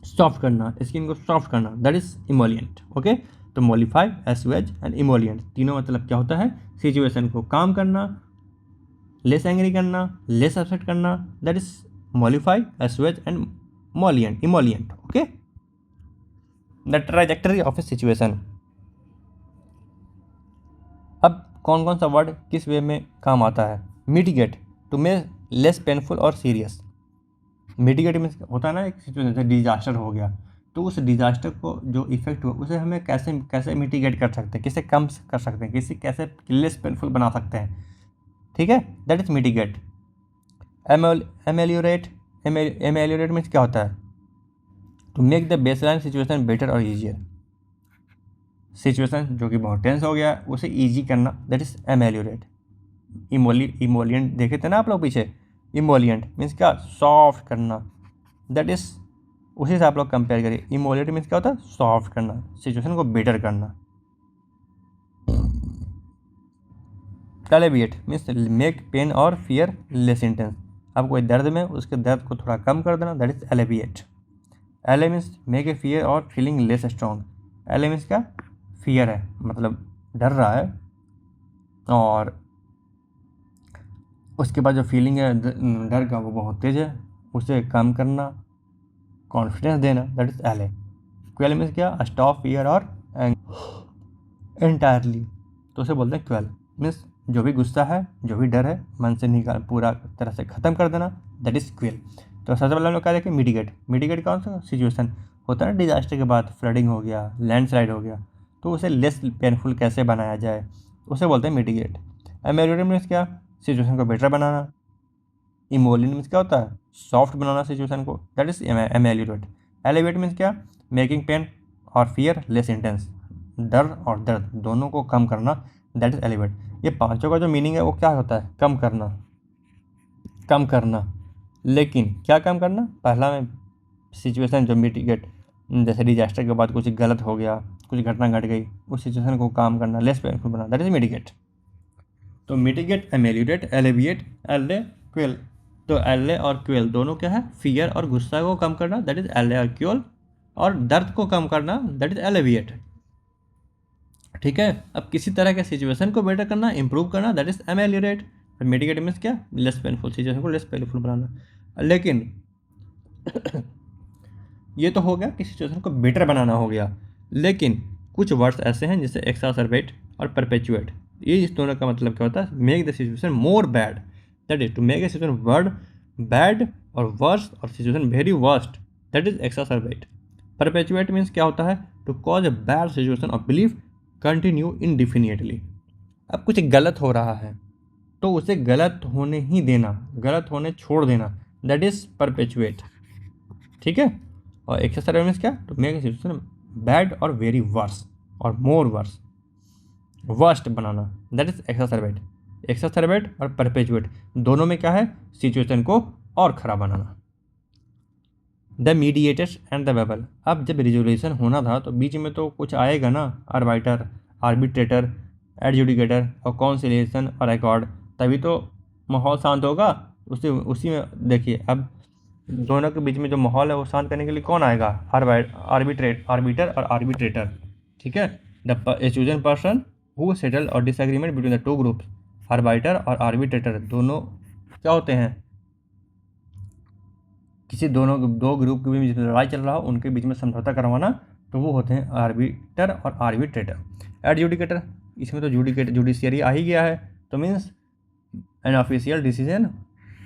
सॉफ्ट करना, स्किन को सॉफ्ट करना, दैट इज इमोलियंट। ओके, तो मॉलिफाई, एसवेज एंड इमोलियंट तीनों मतलब क्या होता है, सिचुएशन को काम करना, लेस एंग्री करना, लेस अपसेट करना, that is mollify, assuages and emollient. Okay, the trajectory of a situation. अब कौन कौन सा वर्ड किस वे में काम आता है। Mitigate, to make less painful और सीरियस। मिटिगेट में होता है ना, एक सिचुएशन जैसे डिजास्टर हो गया, तो उस डिजास्टर को जो इफेक्ट हुआ उसे हमें कैसे कैसे मिटिगेट कर सकते हैं, कैसे कम कर सकते हैं, कैसे लेस पेनफुल बना सकते हैं। ठीक है, that is mitigate. Ameliorate, ameliorate में क्या होता है, to make the baseline situation better और ईजियर, सिचुएशन जो कि बहुत टेंस हो गया उसे ईजी करना, दैट इज एमेलियोरेट। इमोलियंट देखे थे ना आप लोग पीछे, इमोलियंट मीन्स क्या, सॉफ्ट करना, दैट इज उसी से आप लोग कंपेयर करिए। इमोलियंट मीन्स क्या होता है, सॉफ्ट करना, सिचुएशन को बेटर करना। एलिविएट मीन्स मेक पेन और फियर लेस इंटेंस, अब कोई दर्द में उसके दर्द को थोड़ा कम कर देना, दैट इज एलिविएट। एले मीन्स मेक ए फियर और फीलिंग लेस स्ट्रॉन्ग, एले मीन्स क्या, फियर है मतलब डर रहा है, और उसके बाद जो फीलिंग है डर का वो बहुत तेज है, उसे कम करना, कॉन्फिडेंस देना, दैट इज एले। क्वेल मीन्स क्या, स्टॉप फियर और एंटायरली, तो उसे बोलते हैं क्वेल। मीन्स जो भी गुस्सा है, जो भी डर है, मन से निकाल, पूरा तरह से ख़त्म कर देना, दैट इज़ क्वेल। तो सबसे पहले हम लोग क्या देखें, मिटिगेट। मिटिगेट कौन सा सिचुएशन होता है ना, डिजास्टर के बाद फ्लडिंग हो गया, लैंडस्लाइड हो गया, तो उसे लेस पेनफुल कैसे बनाया जाए, उसे बोलते हैं मिटिगेट। एमेलियोरेट मीन्स क्या, सिचुएशन को बेटर बनाना। इमोलियंट मीन्स क्या होता है, सॉफ्ट बनाना सिचुएशन को, दैट इज एमेलियोरेट। एलिवेट मीन्स क्या, मेकिंग पेन और फियर लेस इंटेंस, डर और दर्द दोनों को कम करना, दैट इज एलिवेट। ये पांचों का जो मीनिंग है वो क्या होता है, कम करना, कम करना। लेकिन क्या कम करना, पहला में सिचुएशन जो मिटिगेट, जैसे डिजास्टर के बाद कुछ गलत हो गया, कुछ घटना घट गई, उस सिचुएशन को काम करना, less painful banana, that is mitigate. तो मिटिगेट, एमेलियोरेट, एलिविएट, एल्ले, क्वेल। तो एल्ले और क्वेल दोनों क्या है, फियर और गुस्सा को कम करना, दैट इज एल्ले और क्वेल, और दर्द को कम करना, दैट इज एलिविएट। ठीक है, अब किसी तरह के सिचुएशन को बेटर करना, इंप्रूव करना, दैट इज एमेलियोरेट। मिटिगेट मीन्स क्या, लेस पेनफुल, सिचुएशन को लेस पेनफुल बनाना। लेकिन ये तो हो गया कि सिचुएशन को बेटर बनाना हो गया, लेकिन कुछ वर्ड्स ऐसे हैं जैसे एक्सासर्बेट और परपेचुएट, ये इस दोनों का मतलब क्या होता है, make the situation more bad, that is to make a situation word bad और वर्स और situation very worst, that is exacerbate. Perpetuate means क्या होता है, to cause a bad situation of belief continue indefinitely. अब कुछ गलत हो रहा है तो उसे गलत होने ही देना, गलत होने छोड़ देना, दैट इज परपेचुएट। ठीक है, और एक्सासर्बेट मीन्स क्या, to make a situation bad और वेरी वर्स और मोर वर्स, वर्स्ट बनाना, दैट इज एक्सासर्बेट। एक्सासर्बेट और परपेचुएट दोनों में क्या है, सिचुएशन को और खराब बनाना। The mediators and the babel, अब जब रिजोल्यूशन होना था तो बीच में तो कुछ आएगा ना, आर्बिटर, आर्बिट्रेटर, एडजुडिकेटर और कॉन्सिलिएशन और अकॉर्ड, तभी तो माहौल शांत होगा। उसी में देखिए, अब दोनों के बीच में जो माहौल है वो शांत करने के लिए कौन आएगा, आर्बिटर और आर्बिट्रेटर। ठीक है, the chosen person who settle और disagreement between the two groups, arbiter और आर्बिट्रेटर दोनों क्या होते हैं, किसी दो ग्रुप के बीच में लड़ाई चल रहा हो उनके बीच में समझौता करवाना, तो वो होते हैं आर्बिटर और आर्बिट्रेटर। एडजुडिकेटर, इसमें तो जुडिशियरी आ ही गया है, तो means an official decision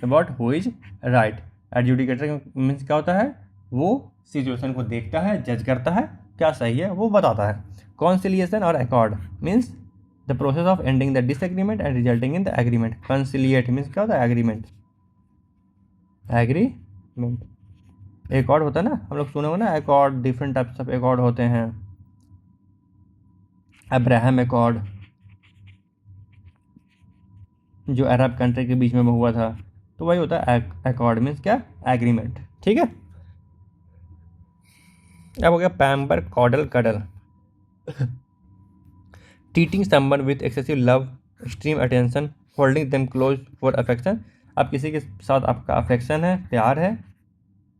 about who is right. Adjudicator means क्या होता है, वो सिचुएशन को देखता है, जज करता है, क्या सही है वो बताता है। कॉन्सिलिएशन और accord means the process of ending the disagreement and resulting in the agreement. Conciliate means क्या होता है, एग्रीमेंट, एकॉर्ड होता है ना, हम लोग सुने हो ना accord, different types of accord होते हैं, अब्राहम एकॉर्ड जो अरब कंट्री के बीच में हुआ था, तो वही होता है एकॉर्ड मीन्स क्या, एग्रीमेंट। ठीक है, अब हो गया pamper, coddle, cuddle. Treating someone with excessive love, extreme attention, holding them close for affection. अब किसी के साथ आपका अफेक्शन है, प्यार है,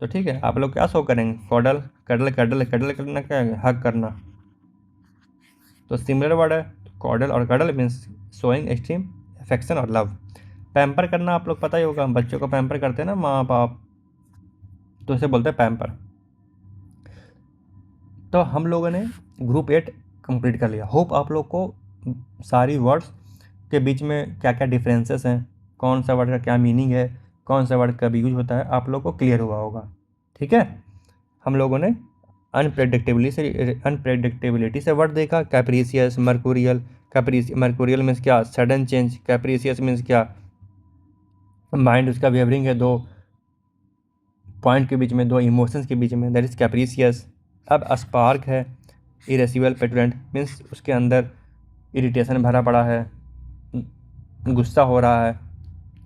तो ठीक है, आप लोग क्या शो करेंगे, कॉडल, कडल, कडल, कडल करना क्या है, हग करना, तो सिमिलर वर्ड है, कॉडल और cuddle means showing extreme affection और लव। पैम्पर करना आप लोग पता ही होगा, हम बच्चों को पैम्पर करते हैं ना माँ बाप, तो इसे बोलते हैं पैम्पर। तो हम लोगों ने ग्रुप 8 कंप्लीट कर लिया। होप आप लोग को सारी वर्ड्स के बीच में क्या क्या डिफरेंसेस हैं, कौन सा वर्ड का क्या मीनिंग है, कौन सा वर्ड कब यूज होता है, आप लोग को क्लियर हुआ होगा। ठीक है, हम लोगों ने अनप्रेडिक्टेबिलिटी से वर्ड देखा, कैप्रीसियस, मर्कुरियल। मर्कुरियल मीन्स क्या, सडन चेंज। कैप्रीसियस मीन्स क्या, माइंड उसका वेवरिंग है, दो पॉइंट के बीच में, दो इमोशंस के बीच में, दैट इज़ कैप्रिसियस। अब स्पार्क है, इरेसिबल पेटुलेंट, मीन्स उसके अंदर इरिटेशन भरा पड़ा है, गुस्सा हो रहा है,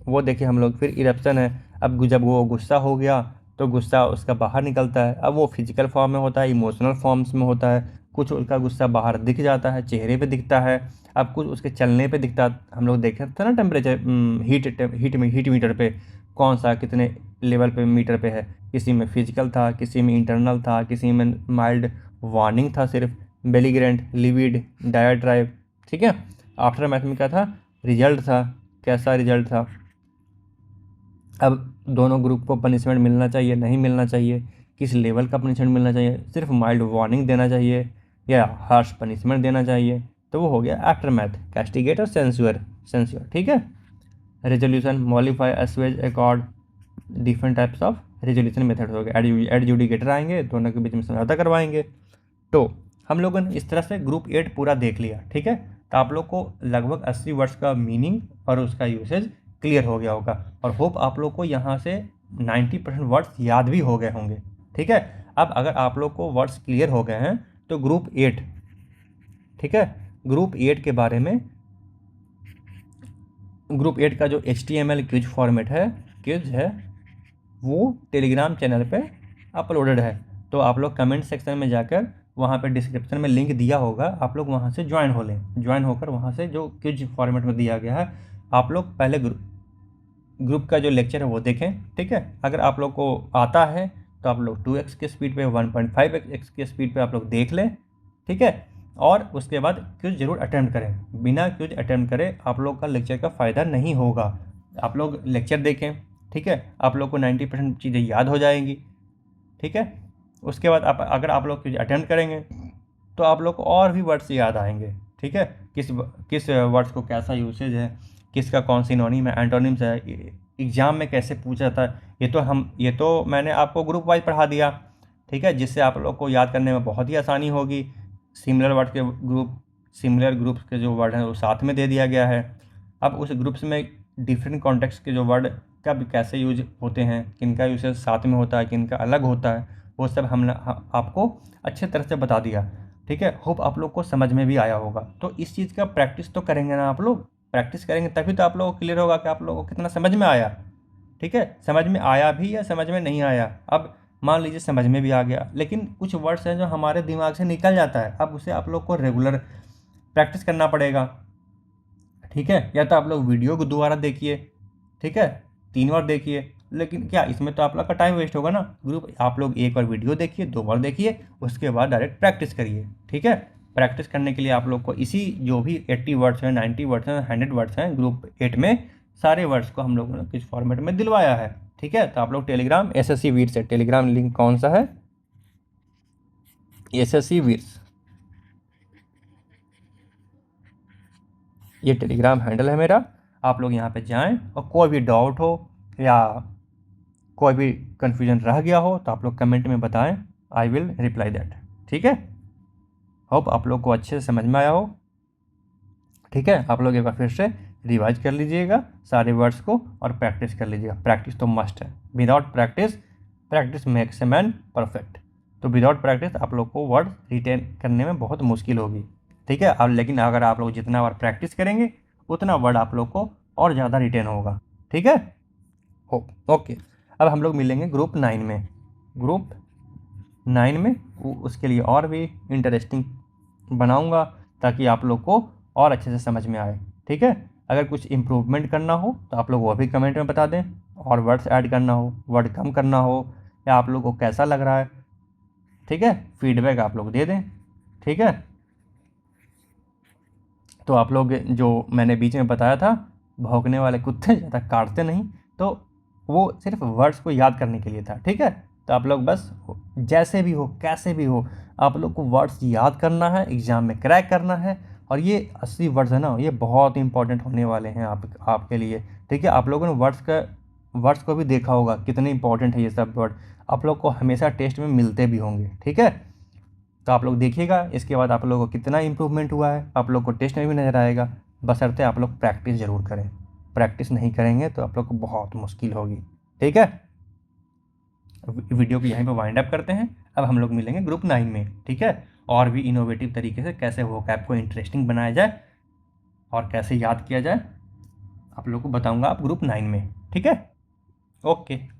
वो देखे हम लोग। फिर इरप्शन है, अब जब वो गुस्सा हो गया तो गुस्सा उसका बाहर निकलता है। अब वो फिजिकल फॉर्म में होता है, इमोशनल फॉर्म्स में होता है। कुछ उसका गुस्सा बाहर दिख जाता है, चेहरे पे दिखता है, अब कुछ उसके चलने पे दिखता है। हम लोग देखे थे ना टेम्परेचर, हीट मीटर पे कौन सा कितने लेवल पे मीटर पे है। किसी में फिजिकल था, किसी में इंटरनल था, किसी में माइल्ड वार्निंग था, सिर्फ बेलिग्रेंट, लिविड, डायट्राइब। ठीक है। आफ्टर मैथ में क्या था, रिजल्ट था, कैसा रिजल्ट था। अब दोनों ग्रुप को पनिशमेंट मिलना चाहिए, नहीं मिलना चाहिए, किस लेवल का पनिशमेंट मिलना चाहिए, सिर्फ माइल्ड वार्निंग देना चाहिए या हार्श पनिशमेंट देना चाहिए। तो वो हो गया आफ्टर मैथ, कैस्टिगेट और सेंस्योर। ठीक है। Resolution, modify, assuage, accord, different types of resolution method हो गए। एडजुडिकेटर आएंगे, दोनों के बीच में समझौता करवाएंगे। तो हम लोगों ने इस तरह से ग्रुप 8 पूरा देख लिया। ठीक है। तो आप लोग को लगभग 80 वर्ड्स का मीनिंग और उसका यूसेज क्लियर हो गया होगा, और होप आप लोग को यहाँ से 90% वर्ड्स याद भी हो गए होंगे। ठीक है। अब अगर आप लोग को वर्ड्स क्लियर हो गए हैं तो ग्रुप 8, ठीक है, ग्रुप 8 के बारे में, ग्रुप 8 का जो HTML क्विज फॉर्मेट है, क्विज है, वो टेलीग्राम चैनल पे अपलोडेड है। तो आप लोग कमेंट सेक्शन में जाकर, वहाँ पे डिस्क्रिप्शन में लिंक दिया होगा, आप लोग वहाँ से ज्वाइन हो लें। ज्वाइन होकर वहाँ से जो क्विज फॉर्मेट में दिया गया है, आप लोग पहले ग्रुप का जो लेक्चर है वो देखें। ठीक है। अगर आप लोग को आता है तो आप लोग 2x के स्पीड पे, 1.5x के स्पीड पे आप लोग देख लें। ठीक है। और उसके बाद क्विज जरूर अटेम्प्ट करें। बिना क्विज अटेम्प्ट करे आप लोग का लेक्चर का फ़ायदा नहीं होगा। आप लोग लेक्चर देखें। ठीक है। आप लोग को 90% चीज़ें याद हो जाएंगी। ठीक है। उसके बाद अगर आप लोग क्विज अटेम्प्ट करेंगे तो आप लोग को और भी वर्ड्स याद आएंगे। ठीक है। किस वर्ड्स को कैसा यूसेज है, किसका कौन सिनोनिम है, एंटोनिम्स है, एग्ज़ाम में कैसे पूछा था, ये तो मैंने आपको ग्रुप वाइज पढ़ा दिया। ठीक है। जिससे आप लोग को याद करने में बहुत ही आसानी होगी। सिमिलर ग्रुप्स के जो वर्ड हैं वो साथ में दे दिया गया है। अब उस ग्रुप्स में डिफरेंट कॉन्टेक्स्ट के जो वर्ड कब कैसे यूज होते हैं, किनका यूसेज साथ में होता है, किनका अलग होता है, वो सब हमने आपको अच्छे तरह से बता दिया। ठीक है। होप आप लोग को समझ में भी आया होगा। तो इस चीज़ का प्रैक्टिस तो करेंगे ना, आप लोग प्रैक्टिस करेंगे तभी तो आप लोगों को क्लियर होगा कि आप लोगों को कितना समझ में आया। ठीक है। समझ में आया भी या समझ में नहीं आया। अब मान लीजिए समझ में भी आ गया, लेकिन कुछ वर्ड्स हैं जो हमारे दिमाग से निकल जाता है। अब उसे आप लोग को रेगुलर प्रैक्टिस करना पड़ेगा। ठीक है। या तो आप लोग वीडियो को दोबारा देखिए, ठीक है, 3 बार देखिए, लेकिन क्या इसमें तो आप लोग का टाइम वेस्ट होगा ना। ग्रुप आप लोग एक बार वीडियो देखिए, 2 बार देखिए, उसके बाद डायरेक्ट प्रैक्टिस करिए। ठीक है। प्रैक्टिस करने के लिए आप लोग को इसी जो भी 80 वर्ड्स हैं, 90 वर्ड्स हैं, 100 वर्ड्स हैं, ग्रुप 8 में सारे वर्ड्स को हम लोगों ने किस फॉर्मेट में दिलवाया है। ठीक है। तो आप लोग टेलीग्राम SSC वीर से, टेलीग्राम लिंक कौन सा है, SSC वीर, ये टेलीग्राम हैंडल है मेरा। आप लोग यहाँ पे जाएं, और कोई भी डाउट हो या कोई भी कन्फ्यूजन रह गया हो तो आप लोग कमेंट में बताएं, आई विल रिप्लाई दैट। ठीक है। होप आप लोग को अच्छे से समझ में आया हो। ठीक है। आप लोग एक बार फिर से रिवाइज कर लीजिएगा सारे वर्ड्स को, और प्रैक्टिस कर लीजिएगा। प्रैक्टिस तो मस्ट है। Without practice, practice makes a man perfect. तो विदाउट प्रैक्टिस आप लोग को वर्ड रिटेन करने में बहुत मुश्किल होगी। ठीक है। अब लेकिन अगर आप लोग जितना बार प्रैक्टिस करेंगे उतना वर्ड आप लोग को और ज़्यादा रिटेन होगा। ठीक है। ओके। अब हम लोग मिलेंगे ग्रुप 9 में। ग्रुप 9 में उसके लिए और भी इंटरेस्टिंग बनाऊंगा, ताकि आप लोग को और अच्छे से समझ में आए। ठीक है। अगर कुछ इम्प्रूवमेंट करना हो तो आप लोग वो भी कमेंट में बता दें, और वर्ड्स ऐड करना हो, वर्ड कम करना हो, या आप लोग को कैसा लग रहा है, ठीक है, फीडबैक आप लोग दे दें। ठीक है। तो आप लोग जो मैंने बीच में बताया था, भौंकने वाले कुत्ते ज़्यादा काटते नहीं, तो वो सिर्फ वर्ड्स को याद करने के लिए था। ठीक है। तो आप लोग बस जैसे भी हो, कैसे भी हो, आप लोग को वर्ड्स याद करना है, एग्ज़ाम में क्रैक करना है। और ये 80 वर्ड्स है ना, ये बहुत इंपॉर्टेंट होने वाले हैं आपके लिए। ठीक है। आप लोगों ने वर्ड्स को भी देखा होगा कितने इंपॉर्टेंट है ये सब वर्ड, आप लोग को हमेशा टेस्ट में मिलते भी होंगे। ठीक है। तो आप लोग देखिएगा, इसके बाद आप लोगों को कितना इंप्रूवमेंट हुआ है आप लोग को टेस्ट में भी नज़र आएगा। बशर्ते आप लोग प्रैक्टिस ज़रूर करें। प्रैक्टिस नहीं करेंगे तो आप लोग को बहुत मुश्किल होगी। ठीक है। वीडियो को यहीं पे वाइंड अप करते हैं। अब हम लोग मिलेंगे ग्रुप 9 में, ठीक है। और भी इनोवेटिव तरीके से कैसे वोकैब को इंटरेस्टिंग बनाया जाए और कैसे याद किया जाए आप लोग को बताऊंगा आप ग्रुप 9 में, ठीक है। ओके।